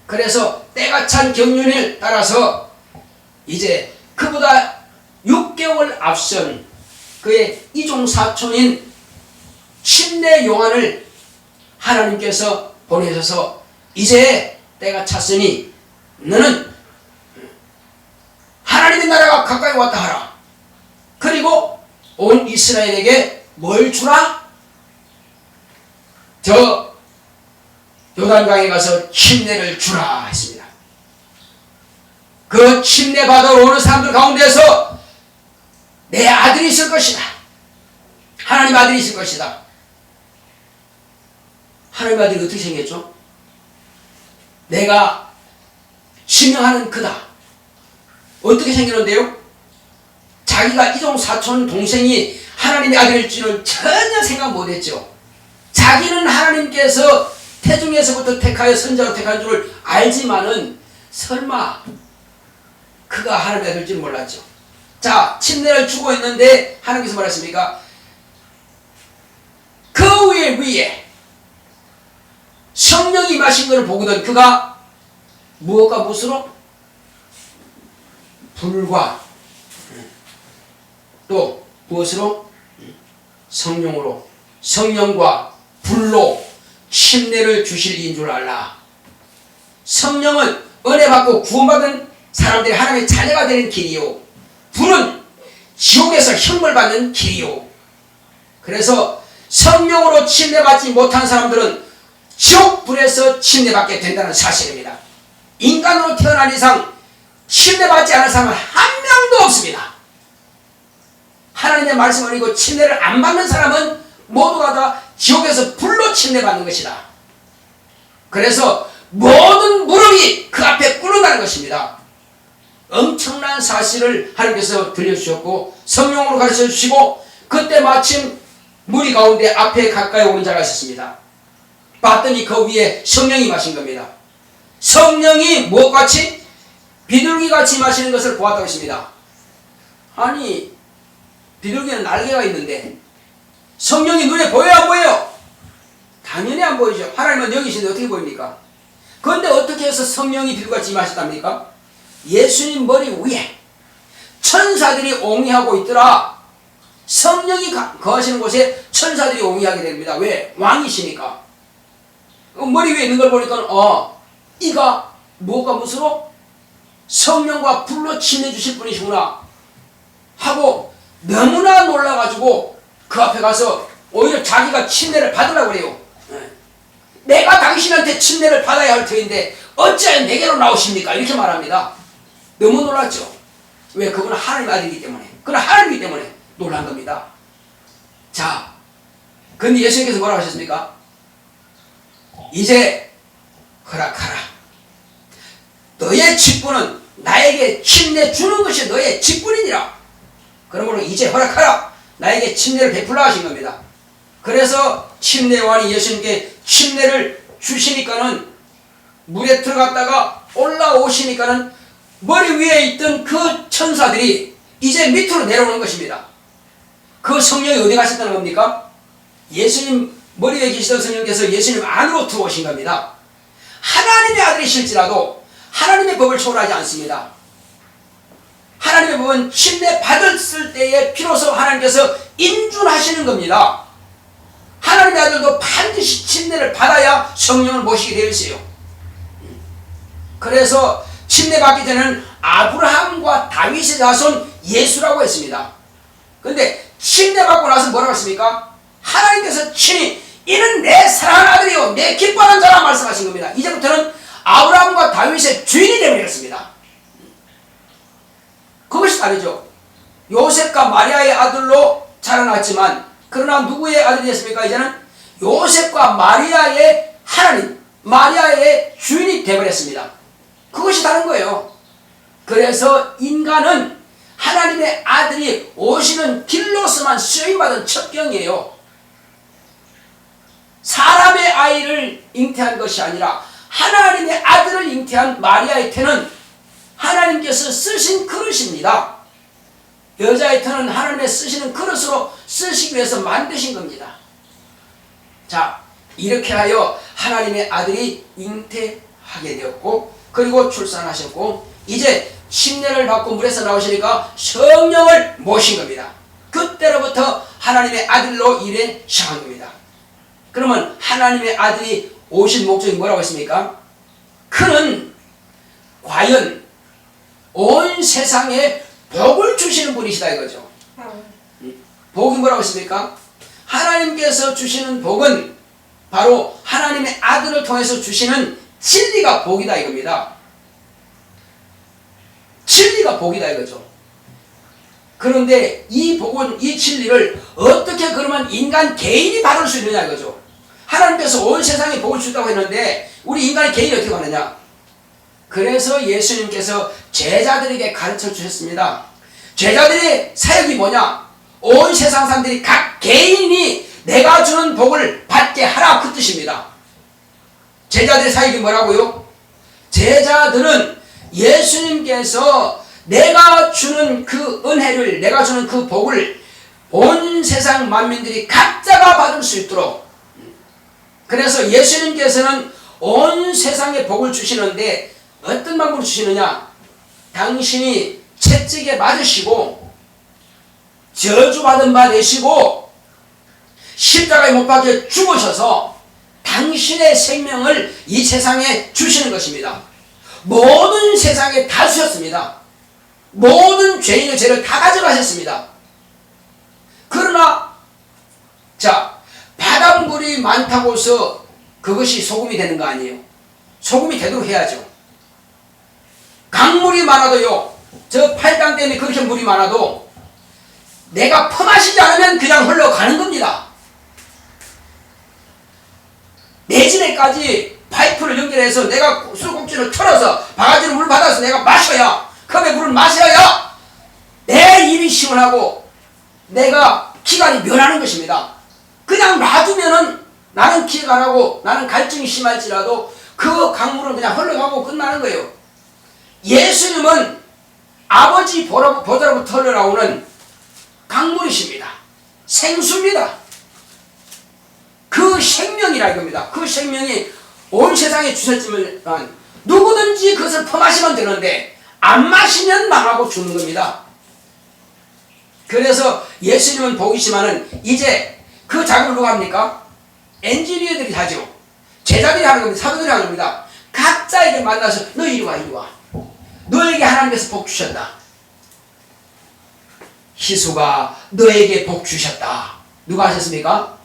[SPEAKER 1] 그래서 때가 찬 경륜을 따라서 이제 그보다 6개월 앞선 그의 이종사촌인 침례 요한을 하나님께서 보내셔서 이제 때가 찼으니 너는 하나님의 나라가 가까이 왔다 하라. 그리고 온 이스라엘에게 뭘 주라? 저 요단강에 가서 침례를 주라 했습니다. 그 침례 받아러 오는 사람들 가운데서 내 아들이 있을 것이다. 하나님 아들이 있을 것이다. 하나님 아들이 어떻게 생겼죠? 내가 지명하는 그다. 어떻게 생겼는데요? 자기가 이종 사촌 동생이 하나님의 아들일 줄은 전혀 생각 못했죠. 자기는 하나님께서 태중에서부터 택하여 선자로 택한 줄을 알지만은 설마 그가 하나님의 아들일 줄 몰랐죠. 자, 침례를 주고 있는데 하나님께서 뭐랬습니까? 그 위에 성령이 임하신 것을 보거든 그가 무엇과 무엇으로? 불과 또 무엇으로? 성령으로, 성령과 불로 침례를 주실 이인 줄 알라. 성령은 은혜 받고 구원받은 사람들이 하나님의 자녀가 되는 길이요, 불은 지옥에서 형벌 받는 길이요. 그래서 성령으로 침례받지 못한 사람들은 지옥불에서 침례받게 된다는 사실입니다. 인간으로 태어난 이상 침례받지 않은 사람은 한 명도 없습니다. 하나님의 말씀을 읽고 침례를 안 받는 사람은 모두가 다 지옥에서 불로 침례받는 것이다. 그래서 모든 무릎이 그 앞에 꿇는다는 것입니다. 엄청난 사실을 하나님께서 들려주셨고 성령으로 가르쳐주시고 그때 마침 무리 가운데 앞에 가까이 오는 자가 있었습니다. 봤더니 그 위에 성령이 마신 겁니다. 성령이 무엇같이? 비둘기같이 마시는 것을 보았다고 했습니다. 아니 비둘기는 날개가 있는데 성령이 눈에 보여요 안 보여요? 당연히 안 보이죠. 하나님은 여기 계신데 어떻게 보입니까? 그런데 어떻게 해서 성령이 비둘기같이 마셨답니까? 예수님 머리 위에 천사들이 옹이하고 있더라. 성령이 거하시는 곳에 천사들이 옹이하게 됩니다. 왜? 왕이시니까. 머리 위에 있는 걸 보니까 이가 뭐가 무엇으로? 성령과 불로 침례주실 분이시구나 하고 너무나 놀라가지고 그 앞에 가서 오히려 자기가 침례를 받으려고 그래요. 내가 당신한테 침례를 받아야 할 터인데 어찌하여 내게로 나오십니까? 이렇게 말합니다. 너무 놀랐죠. 왜? 그분은 하나님의 아들이기 때문에. 그는 하나님이기 때문에 놀란 겁니다. 자, 근데 예수님께서 뭐라고 하셨습니까? 이제 허락하라. 너의 직분은 나에게 침례 주는 것이 너의 직분이니라. 그러므로 이제 허락하라. 나에게 침례를 베풀라 하신 겁니다. 그래서 침례요한이 예수님께 침례를 주시니까는 물에 들어갔다가 올라오시니까는 머리 위에 있던 그 천사들이 이제 밑으로 내려오는 것입니다. 그 성령이 어디 가셨다는 겁니까? 예수님 머리 위에 계시던 성령께서 예수님 안으로 들어오신 겁니다. 하나님의 아들이실지라도 하나님의 법을 초월하지 않습니다. 하나님의 법은 침례 받았을 때에 비로소 하나님께서 인준하시는 겁니다. 하나님의 아들도 반드시 침례를 받아야 성령을 모시게 되어 있어요. 그래서 침례 받기 전에는 아브라함과 다윗의 자손 예수라고 했습니다. 그런데 침례 받고 나서 뭐라고 했습니까? 하나님께서 친히 이는 내 사랑하는 아들이요 내 기뻐하는 자라 말씀하신 겁니다. 이제부터는 아브라함과 다윗의 주인이 되어버렸습니다. 그것이 다르죠. 요셉과 마리아의 아들로 자라났지만 그러나 누구의 아들이 됐습니까? 이제는 요셉과 마리아의 하나님, 마리아의 주인이 되어버렸습니다. 그것이 다른 거예요. 그래서 인간은 하나님의 아들이 오시는 길로서만 쓰임받은 첩경이에요. 사람의 아이를 잉태한 것이 아니라 하나님의 아들을 잉태한 마리아의 태는 하나님께서 쓰신 그릇입니다. 여자의 태는 하나님의 쓰시는 그릇으로 쓰시기 위해서 만드신 겁니다. 자, 이렇게 하여 하나님의 아들이 잉태하게 되었고 그리고 출산하셨고 이제 침례를 받고 물에서 나오시니까 성령을 모신 겁니다. 그때로부터 하나님의 아들로 일에 시작한 겁니다. 그러면 하나님의 아들이 오신 목적이 뭐라고 했습니까? 그는 과연 온 세상에 복을 주시는 분이시다 이거죠. 복이 뭐라고 했습니까? 하나님께서 주시는 복은 바로 하나님의 아들을 통해서 주시는 진리가 복이다 이겁니다. 진리가 복이다 이거죠. 그런데 이 복은 이 진리를 어떻게 그러면 인간 개인이 받을 수 있느냐 이거죠. 하나님께서 온 세상에 복을 준다고 했는데 우리 인간의 개인이 어떻게 받느냐. 그래서 예수님께서 제자들에게 가르쳐 주셨습니다. 제자들의 사역이 뭐냐? 온 세상 사람들이 각 개인이 내가 주는 복을 받게 하라 그 뜻입니다. 제자들의 사역이 뭐라고요? 제자들은 예수님께서 내가 주는 그 은혜를 내가 주는 그 복을 온 세상 만민들이 각자가 받을 수 있도록 그래서 예수님께서는 온 세상에 복을 주시는데 어떤 방법으로 주시느냐? 당신이 채찍에 맞으시고 저주받은 바 되시고 십자가에 못 박혀 죽으셔서 당신의 생명을 이 세상에 주시는 것입니다. 모든 세상에 다 주셨습니다. 모든 죄인의 죄를 다 가져가셨습니다. 그러나 자 바닷물이 많다고 해서 그것이 소금이 되는 거 아니에요. 소금이 되도록 해야죠. 강물이 많아도요. 저 팔당 때문에 그렇게 물이 많아도 내가 퍼마시지 않으면 그냥 흘러가는 겁니다. 내 집에까지 파이프를 연결해서 내가 수도꼭지를 틀어서 바가지로 물 받아서 내가 마셔야 컵에 물을 마셔야 내 입이 시원하고 내가 기관이 면하는 것입니다. 그냥 놔두면은 나는 기가 안 하고 나는 갈증이 심할지라도 그 강물은 그냥 흘러가고 끝나는 거예요. 예수님은 아버지 보좌로부터 흘러나오는 강물이십니다. 생수입니다. 그 생명이라 이겁니다. 그 생명이 온 세상에 주셨지만 누구든지 그것을 퍼마시면 되는데 안 마시면 망하고 죽는 겁니다. 그래서 예수님은 복이시만은 이제 그 작업을 누가 합니까? 엔지니어들이 하죠. 제자들이 하는 겁니다. 사도들이 하는 겁니다. 각자에게 만나서 너 이리 와 이리 와. 너에게 하나님께서 복 주셨다. 희수가 너에게 복 주셨다. 누가 하셨습니까?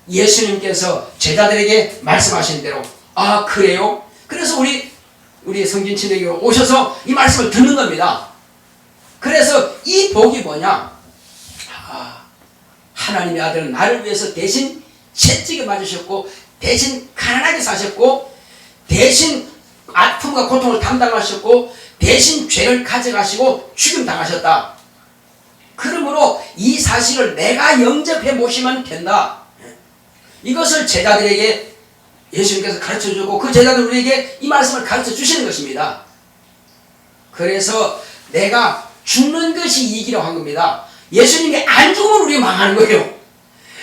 [SPEAKER 1] 예수님께서 제자들에게 말씀하신 대로. 아 그래요? 그래서 우리 성진 친에게 오셔서 이 말씀을 듣는 겁니다. 그래서 이 복이 뭐냐? 하나님의 아들은 나를 위해서 대신 채찍에 맞으셨고 대신 가난하게 사셨고 대신 아픔과 고통을 담당하셨고 대신 죄를 가져가시고 죽임당하셨다. 그러므로 이 사실을 내가 영접해 모시면 된다. 이것을 제자들에게 예수님께서 가르쳐주고 그 제자들 우리에게 이 말씀을 가르쳐 주시는 것입니다. 그래서 내가 죽는 것이 이기라고 한 겁니다. 예수님이 안 죽으면 우리가 망하는 거예요.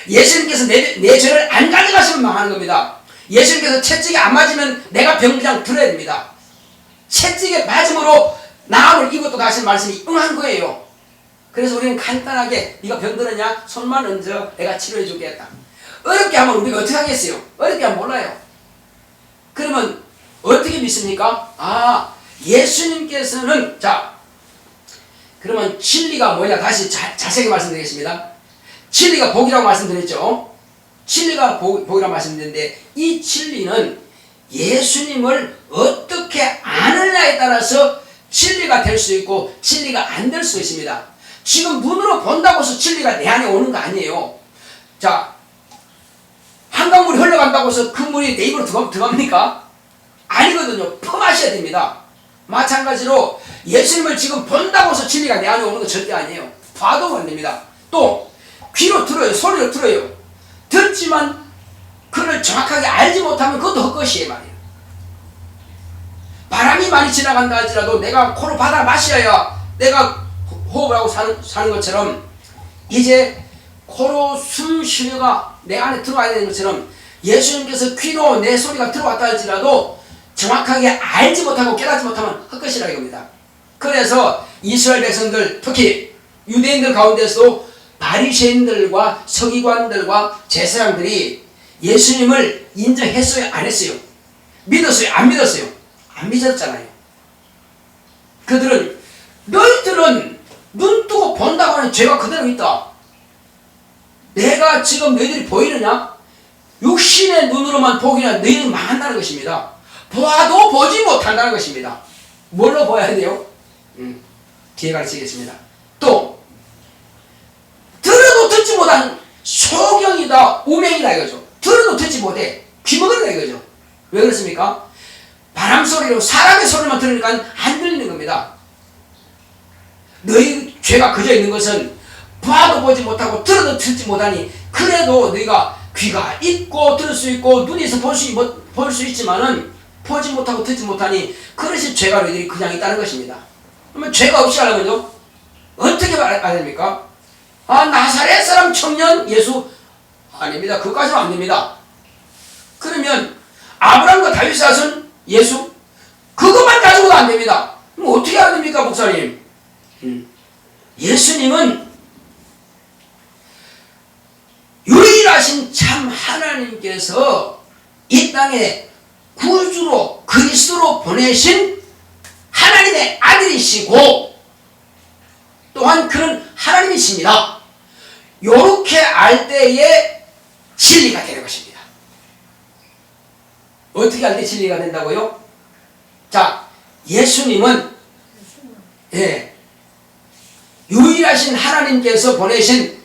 [SPEAKER 1] 예수님께서 내 죄를 안 가져가시면 망하는 겁니다. 예수님께서 채찍에 안 맞으면 내가 병장 들어야 됩니다. 채찍에 맞음으로 나음을 입었다 하신 말씀이 응한 거예요. 그래서 우리는 간단하게 네가 병들었냐? 손만 얹어 내가 치료해 주겠다. 어렵게 하면 우리가 어떻게 하겠어요? 어렵게 하면 몰라요. 그러면 어떻게 믿습니까? 아 예수님께서는 자 그러면 진리가 뭐냐 다시 자세히 말씀드리겠습니다. 진리가 복이라고 말씀드렸죠. 진리가 복이라고 말씀드렸는데 이 진리는 예수님을 어떻게 아느냐에 따라서 진리가 될 수 있고 진리가 안 될 수 있습니다. 지금 눈으로 본다고 해서 진리가 내 안에 오는 거 아니에요. 자 한강물이 흘러간다고 해서 그 물이 내 입으로 들어갑니까? 아니거든요. 퍼마셔야 됩니다. 마찬가지로 예수님을 지금 본다고 해서 진리가 내 안에 오는 거 절대 아니에요. 봐도 안 됩니다. 또 귀로 들어요. 소리로 들어요. 듣지만 그를 정확하게 알지 못하면 그것도 헛것이에요 말이에요. 바람이 많이 지나간다 할지라도 내가 코로 받아 마셔야 내가 호흡을 하고 사는 것처럼 이제 코로 숨 쉬려가 내 안에 들어와야 되는 것처럼 예수님께서 귀로 내 소리가 들어왔다 할지라도 정확하게 알지 못하고 깨닫지 못하면 헛것이라 이겁니다. 그래서 이스라엘 백성들 특히 유대인들 가운데서도 바리새인들과 서기관들과 제사장들이 예수님을 인정했어요? 안 했어요? 믿었어요? 안 믿었어요? 안 믿었잖아요. 그들은 너희들은 눈 뜨고 본다고 하는 죄가 그대로 있다. 내가 지금 너희들이 보이느냐? 육신의 눈으로만 보기나 너희는 망한다는 것입니다. 보아도 보지 못한다는 것입니다. 뭘로 보아야 돼요? 뒤에 가르치겠습니다. 또 들어도 듣지 못한 소경이다 우맹이다 이거죠. 들어도 듣지 못해 귀먹으리다 이거죠. 왜 그렇습니까? 바람 소리로 사람의 소리만 들으니까 안 들리는 겁니다. 너희 죄가 그저 있는 것은 봐도 보지 못하고 들어도 듣지 못하니 그래도 너희가 귀가 있고 들을 수 있고 눈이 있어 볼 수 있지만은 보지 못하고 듣지 못하니 그것이 죄가 너희들이 그냥 있다는 것입니다. 그러면 죄가 없이 하려면요 어떻게 말해야 됩니까? 아 나사렛 사람 청년 예수 아닙니다. 그것까지는 안 됩니다. 그러면 아브라함과 다윗 자손 예수 그것만 가지고도 안 됩니다. 그럼 어떻게 해야 됩니까 목사님? 예수님은 유일하신 참 하나님께서 이 땅에 구주로 그리스도로 보내신 하나님의 아들이시고 또한 그는 하나님이십니다. 요렇게 알 때에 진리가 되는 것입니다. 어떻게 할 때 진리가 된다고요? 자, 예수님은 유일하신 하나님께서 보내신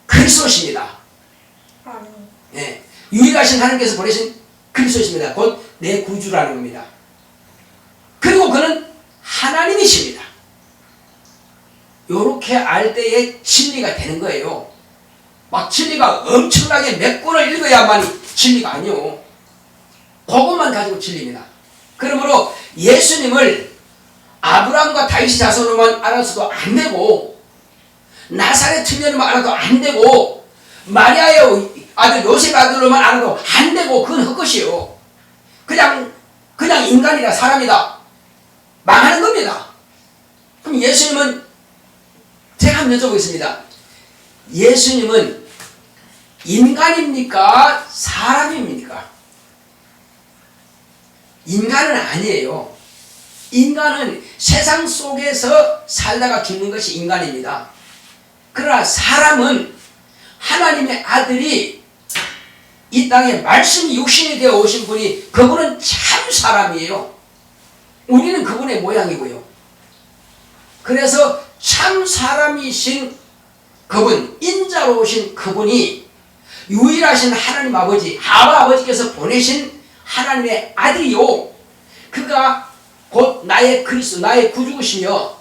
[SPEAKER 1] 그리스도십니다. 유일하신 하나님께서 보내신 그리스도십니다. 곧 내 구주라는 겁니다. 그리고 그는 하나님이십니다. 요렇게 알 때에 진리가 되는 거예요. 막 진리가 엄청나게 몇 권을 읽어야만이 진리가 아니요. 그것만 가지고 진리입니다. 그러므로 예수님을 아브라함과 다윗의 자손으로만 알아서도 안 되고 나사렛 청년으로만 알아도 안 되고 마리아의 아들 요셉 아들로만 알아도 안 되고 그건 헛것이요. 그냥 인간이다 사람이다 망하는 겁니다. 그럼 예수님은 제가 한번 여쭤보겠습니다. 예수님은 인간입니까? 사람입니까? 인간은 아니에요. 인간은 세상 속에서 살다가 죽는 것이 인간입니다. 그러나 사람은 하나님의 아들이 이 땅에 말씀이 육신이 되어 오신 분이 그분은 참 사람이에요. 우리는 그분의 모양이고요. 그래서 참 사람이신 그분, 인자로 오신 그분이 유일하신 하나님 아버지, 아바 아버지께서 보내신 하나님의 아들이요. 그가 곧 나의 그리스도, 나의 구주시며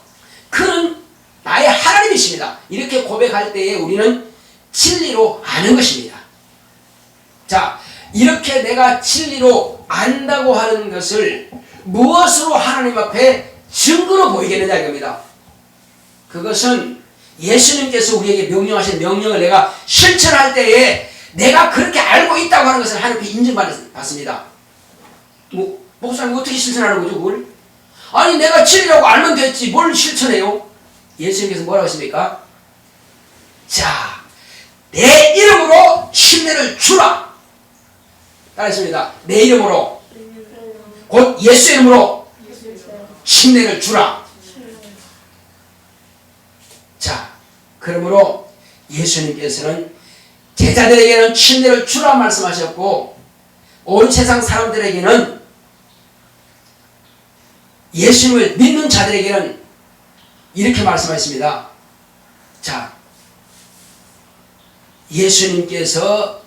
[SPEAKER 1] 그는 나의 하나님이십니다. 이렇게 고백할 때에 우리는 진리로 아는 것입니다. 자, 이렇게 내가 진리로 안다고 하는 것을 무엇으로 하나님 앞에 증거로 보이겠느냐 이겁니다. 그것은 예수님께서 우리에게 명령하신 명령을 내가 실천할 때에 내가 그렇게 알고 있다고 하는 것을 하나님께 인정받습니다. 목사님 어떻게 실천하는 거죠 그걸? 아니 내가 진리라고 알면 됐지 뭘 실천해요? 예수님께서 뭐라고 하십니까? 자, 내 이름으로 침례를 주라. 따라했습니다. 내 이름으로 곧 예수 이름으로 침례를 주라. 자, 그러므로 예수님께서는 제자들에게는 침례를 주라 말씀하셨고 온 세상 사람들에게는 예수님을 믿는 자들에게는 이렇게 말씀하셨습니다. 자, 예수님께서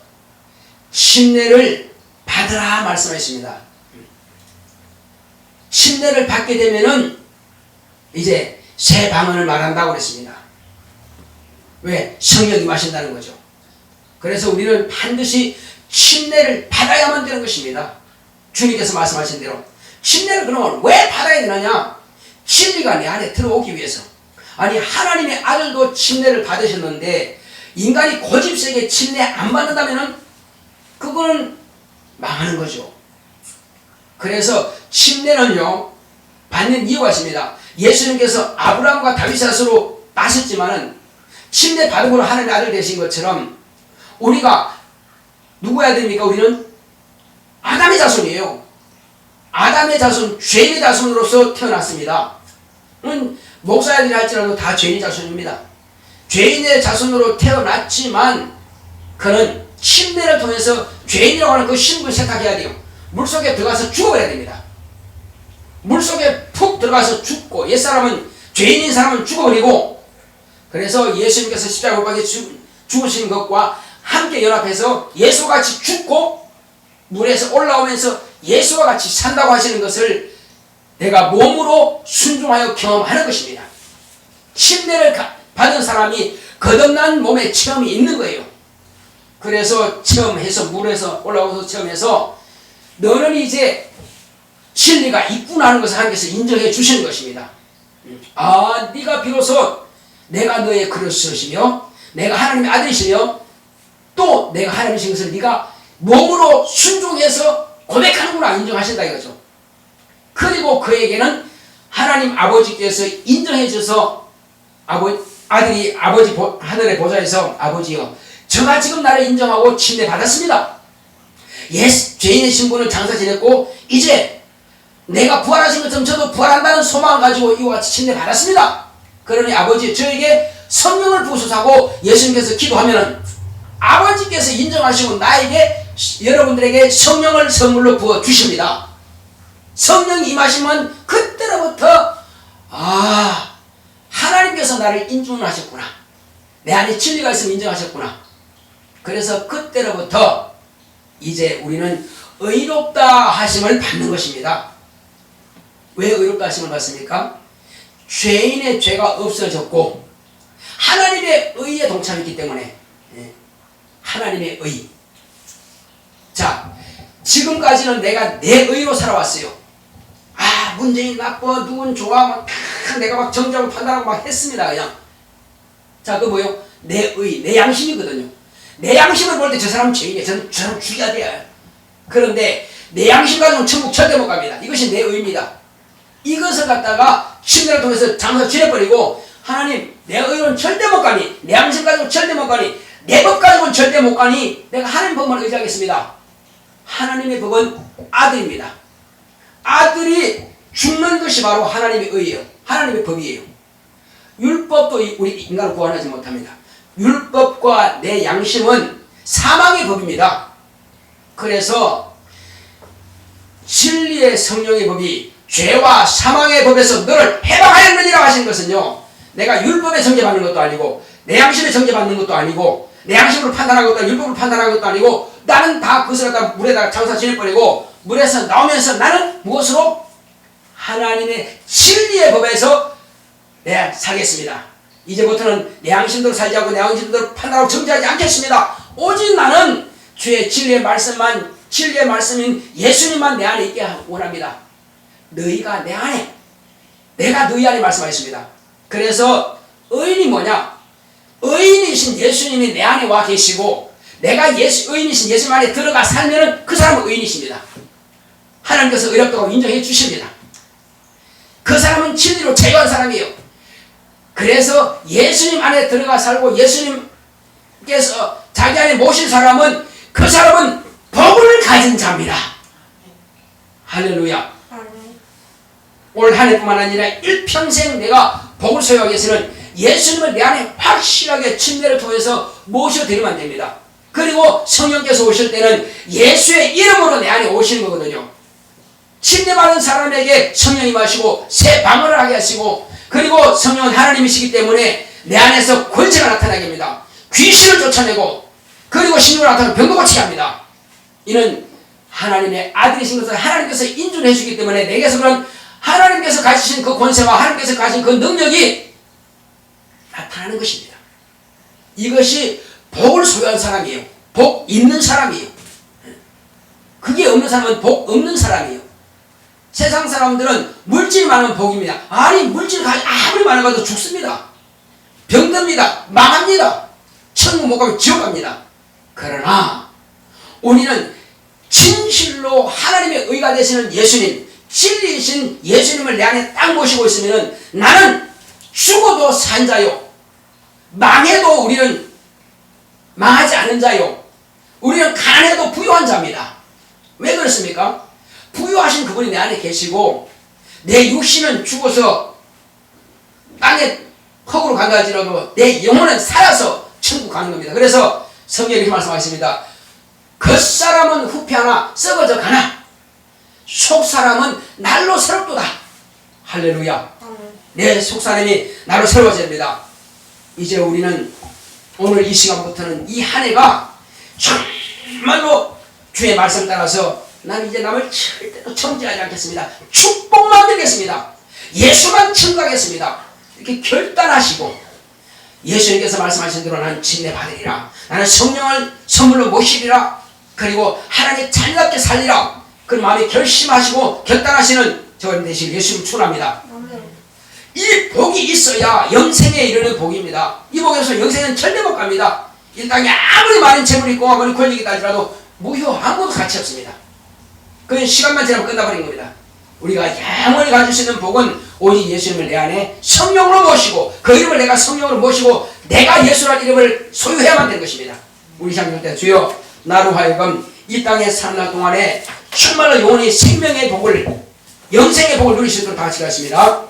[SPEAKER 1] 침례를 받으라 말씀하셨습니다. 침례를 받게 되면은 이제 새 방언을 말한다고 그랬습니다. 왜? 성령이 마신다는 거죠. 그래서 우리는 반드시 침례를 받아야만 되는 것입니다. 주님께서 말씀하신 대로 침례를 그러면 왜 받아야 되느냐? 진리가 내 안에 들어오기 위해서. 아니 하나님의 아들도 침례를 받으셨는데 인간이 고집세게 침례 안 받는다면 그거는 망하는 거죠. 그래서 침례는요 받는 이유가 있습니다. 예수님께서 아브라함과 다윗 자손으로 나셨지만은 침례 받음으로 하나님의 아들 되신 것처럼 우리가 누구야 됩니까? 우리는 아담의 자손이에요. 아담의 자손, 죄인의 자손으로서 태어났습니다. 목사들이 할지라도 다 죄인의 자손입니다. 죄인의 자손으로 태어났지만 그는 침례를 통해서 죄인이라고 하는 그 신분을 세탁해야 돼요. 물속에 들어가서 죽어버려야 됩니다. 물속에 푹 들어가서 죽고 옛사람은 죄인인 사람은 죽어버리고 그래서 예수님께서 십자가 못 박혀 죽으신 것과 함께 연합해서 예수와 같이 죽고 물에서 올라오면서 예수와 같이 산다고 하시는 것을 내가 몸으로 순종하여 경험하는 것입니다. 침례를 받은 사람이 거듭난 몸에 체험이 있는 거예요. 그래서 체험해서 물에서 올라오서 체험해서 너는 이제 진리가 있구나 하는 것을 하나님께서 인정해 주시는 것입니다. 아, 네가 비로소 내가 너의 그리스도시며 내가 하나님의 아들이시며 또 내가 하나님이신 것을 네가 몸으로 순종해서 고백하는구나 인정하신다 이거죠. 그리고 그에게는 하나님 아버지께서 인정해 줘서 아들이 아버지 하늘의 보좌에서 아버지여 저가 지금 나를 인정하고 침례 받았습니다. 죄인의 신분을 장사 지냈고 이제 내가 부활하신 것처럼 저도 부활한다는 소망을 가지고 이와 같이 침례 받았습니다. 그러니 아버지 저에게 성령을 부으소서하고 예수님께서 기도하면은 아버지께서 인정하시고 나에게 여러분들에게 성령을 선물로 부어 주십니다. 성령이 임하시면 그때로부터 하나님께서 나를 인정하셨구나. 내 안에 진리가 있으면 인정하셨구나. 그래서 그때로부터 이제 우리는 의롭다 하심을 받는 것입니다. 왜 의롭다 하심을 받습니까? 죄인의 죄가 없어졌고 하나님의 의에 동참했기 때문에 하나님의 의. 자, 지금까지는 내가 내 의로 살아왔어요. 문재인 나빠, 누군 좋아, 내가 막 정죄하고 판단하고 막 했습니다, 그냥. 자, 그 뭐요? 내 의, 내 양심이거든요. 내 양심을 볼 때 저 사람 죄인이야. 저 사람 죽여야 돼요. 그런데 내 양심 가지고는 천국 절대 못 갑니다. 이것이 내 의입니다. 이것을 갖다가 침례를 통해서 장사 지내버리고 하나님, 내 의로는 절대 못 가니, 내 양심 가지고 절대 못 가니, 내 법 가지고는 절대 못 가니 내가 하나님 법만 의지하겠습니다. 하나님의 법은 아들입니다. 아들이 죽는 것이 바로 하나님의 의예요. 하나님의 법이에요. 율법도 우리 인간을 구원하지 못합니다. 율법과 내 양심은 사망의 법입니다. 그래서 진리의 성령의 법이 죄와 사망의 법에서 너를 해방하였느니라 하신 것은요, 내가 율법에 정죄받는 것도 아니고 내 양심에 정죄받는 것도 아니고 내 양심으로 판단하는 것도 아니고 율법으로 판단하는 것도 아니고 나는 다 그것을 갖다 물에다가 장사 지내버리고 물에서 나오면서 나는 무엇으로? 하나님의 진리의 법에서 내가 살겠습니다. 이제부터는 내 양심대로 살지 않고 내 양심대로 판단하고 정죄하지 않겠습니다. 오직 나는 주의 진리의 말씀만, 진리의 말씀인 예수님만 내 안에 있게 원합니다. 너희가 내 안에, 내가 너희 안에 말씀하셨습니다. 그래서 의인이 뭐냐? 의인이신 예수님이 내 안에 와 계시고 내가 의인이신 예수님 안에 들어가 살면은 그 사람은 의인이십니다. 하나님께서 의롭다고 인정해 주십니다. 그 사람은 진리로 자유한 사람이에요. 그래서 예수님 안에 들어가 살고 예수님께서 자기 안에 모신 사람은 그 사람은 복을 가진 자입니다. 할렐루야. 올 한 해뿐만 아니라 일평생 내가 복을 소유하기 위해서는 예수님을 내 안에 확실하게 침례를 통해서 모셔드리면 됩니다. 그리고 성령께서 오실 때는 예수의 이름으로 내 안에 오시는 거거든요. 침례받은 사람에게 성령이 마시고 새 방언을 하게 하시고, 그리고 성령은 하나님이시기 때문에 내 안에서 권세가 나타나게 합니다. 귀신을 쫓아내고, 그리고 신령을 나타나면 병도 고치게 합니다. 이는 하나님의 아들이신 것을 하나님께서 인준해 주기 때문에 내게서 그런 하나님께서 가지신 그 권세와 하나님께서 가진 그 능력이 나타나는 것입니다. 이것이 복을 소유한 사람이에요. 복 있는 사람이에요. 그게 없는 사람은 복 없는 사람이에요. 세상 사람들은 물질이 많으면 복입니다. 아니, 물질 아무리 많아도 죽습니다. 병듭니다. 망합니다. 천국 못 가면 지옥 갑니다. 그러나 우리는 진실로 하나님의 의가 되시는 예수님, 진리이신 예수님을 내 안에 딱 모시고 있으면 나는 죽어도 산 자요, 망해도 우리는 망하지 않은 자요, 우리는 가난해도 부유한 자입니다. 왜 그렇습니까? 부유하신 그분이 내 안에 계시고 내 육신은 죽어서 땅에 흙으로 간다 할지라도 내 영혼은 살아서 천국 가는 겁니다. 그래서 성경에 이렇게 말씀하십니다. 겉사람은 후패하나 썩어져 가나 속사람은 날로 새롭도다. 할렐루야. 내 속사람이 날로 새로워집니다. 이제 우리는 오늘 이 시간부터는 이 한 해가 정말로 주의 말씀 따라서 나는 이제 남을 절대로 정죄하지 않겠습니다. 축복만 드리겠습니다. 예수만 청구하겠습니다. 이렇게 결단하시고 예수님께서 말씀하신 대로 나는 침례 받으리라, 나는 성령을 선물로 모시리라, 그리고 하나님의 자녀답게 살리라, 그런 마음에 결심하시고 결단하시는 저는 되시길 예수님 축원합니다. 이 복이 있어야 영생에 이르는 복입니다. 이 복에서 영생은 절대 못 갑니다. 이 땅에 아무리 많은 재물이 있고 아무리 권력이 있다 할지라도 무효, 아무것도 가치 없습니다. 그건 시간만 지나면 끝나버린 겁니다. 우리가 영원히 가질 수 있는 복은 오직 예수님을 내 안에 성령으로 모시고 그 이름을 내가 성령으로 모시고 내가 예수라는 이름을 소유해야만 되는 것입니다. 우리 시간 때 주여 나로 하여금 이 땅에 사는 날 동안에 정말로 영원히 생명의 복을, 영생의 복을 누릴 수 있도록 다 같이 가겠습니다.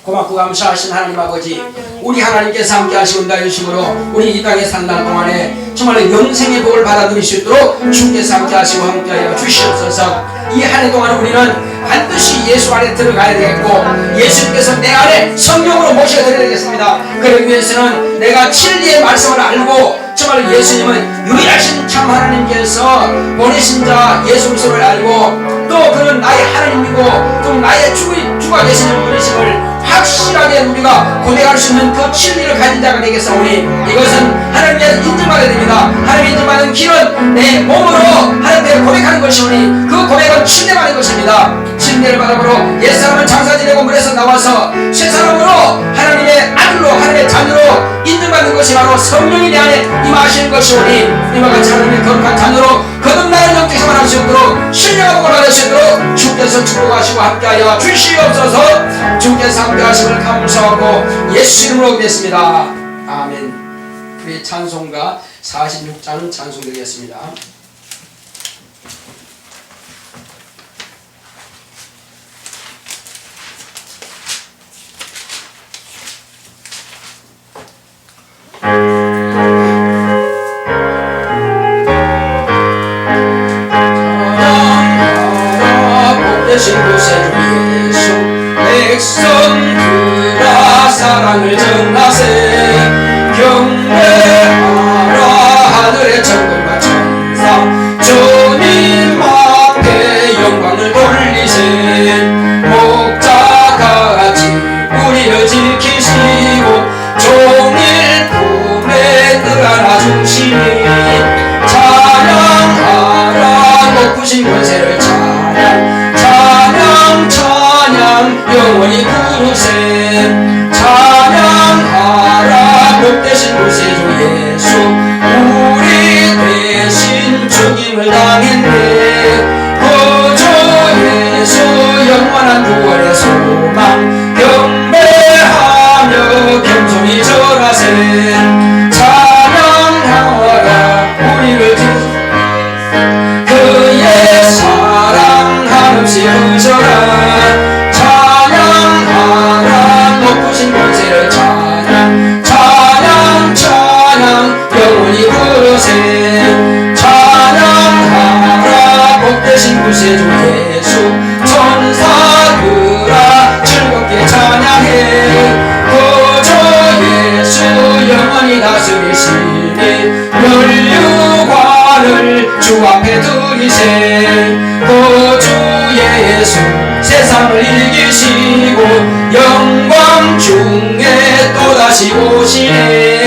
[SPEAKER 1] 고맙고 감사하신 하나님 아버지, 우리 하나님께서 함께 하시고 인도해 주심으로 우리 이 땅에 사는 날 동안에 정말로 영생의 복을 받아 누릴 수 있도록 주께서 함께 하시고 함께하여 주시옵소서. 이 한 해 동안 우리는 반드시 예수 안에 들어가야 되겠고 예수님께서 내 안에 성령으로 모셔드려야 되겠습니다. 그러기 위해서는 내가 진리의 말씀을 알고 정말 예수님은 유일하신 참 하나님께서 보내신 자 예수 그리스도를 알고 또 그는 나의 하나님이고 또 나의 주가 되시는 분이심을 확실하게 우리가 고백할 수 있는 그 진리를 가진 자가 되겠사오니 이것은 하나님께 인정받아야 됩니다. 하나님 인정받는 길은 내 몸으로 하나님께 고백하는 것이오니 그 고백은 침례받는 것입니다. 침례를 받음으로 옛사람은 장사 지내고 물에서 나와서 새사람으로 하나님의 아들로 하나님의 자녀로 인정받는 것이 바로 성령이 내 안에 임하시는 것이오니 이와 같이 하나님의 거룩한 자녀로 거듭나는 영적 생활할 수 있도록 신령한 복을 받을 수 있도록 주께서 축복하시고 함께하여 주시옵소서. 주께서 함께하심을 감사하고 예수 이름으로 기도했습니다. 아멘. 우리 찬송가 46장 찬송 드리겠습니다. 복되신 구세주 예수 백성들아 사랑을 전하세 경배하라 하늘의 천군과 천사 주님 앞에 영광을 돌리세 목자같이 우리를 지키시고 종일 품에 들어안아 주시니 찬양하라 높으신 권세를 찬양 영원히 부르세 찬양하라 복되신 구세주 예수 우리 대신 죽임을 당했네 구주 예수 영원한 구원의 소망 경배하며 겸손히 절하세 찬양하라 우리를 그의 사랑 한없이 크셔라 찬양하라 높으신 권세를 찬양 영원히 부르세 찬양하라 복되신 구세주 예수 천사들아 즐겁게 찬양해 구주 예수 영원히 다스리시니 면류관을 주 앞에 드리세 구주 예수 세상을 이기시고 영광 중에 또다시 오시네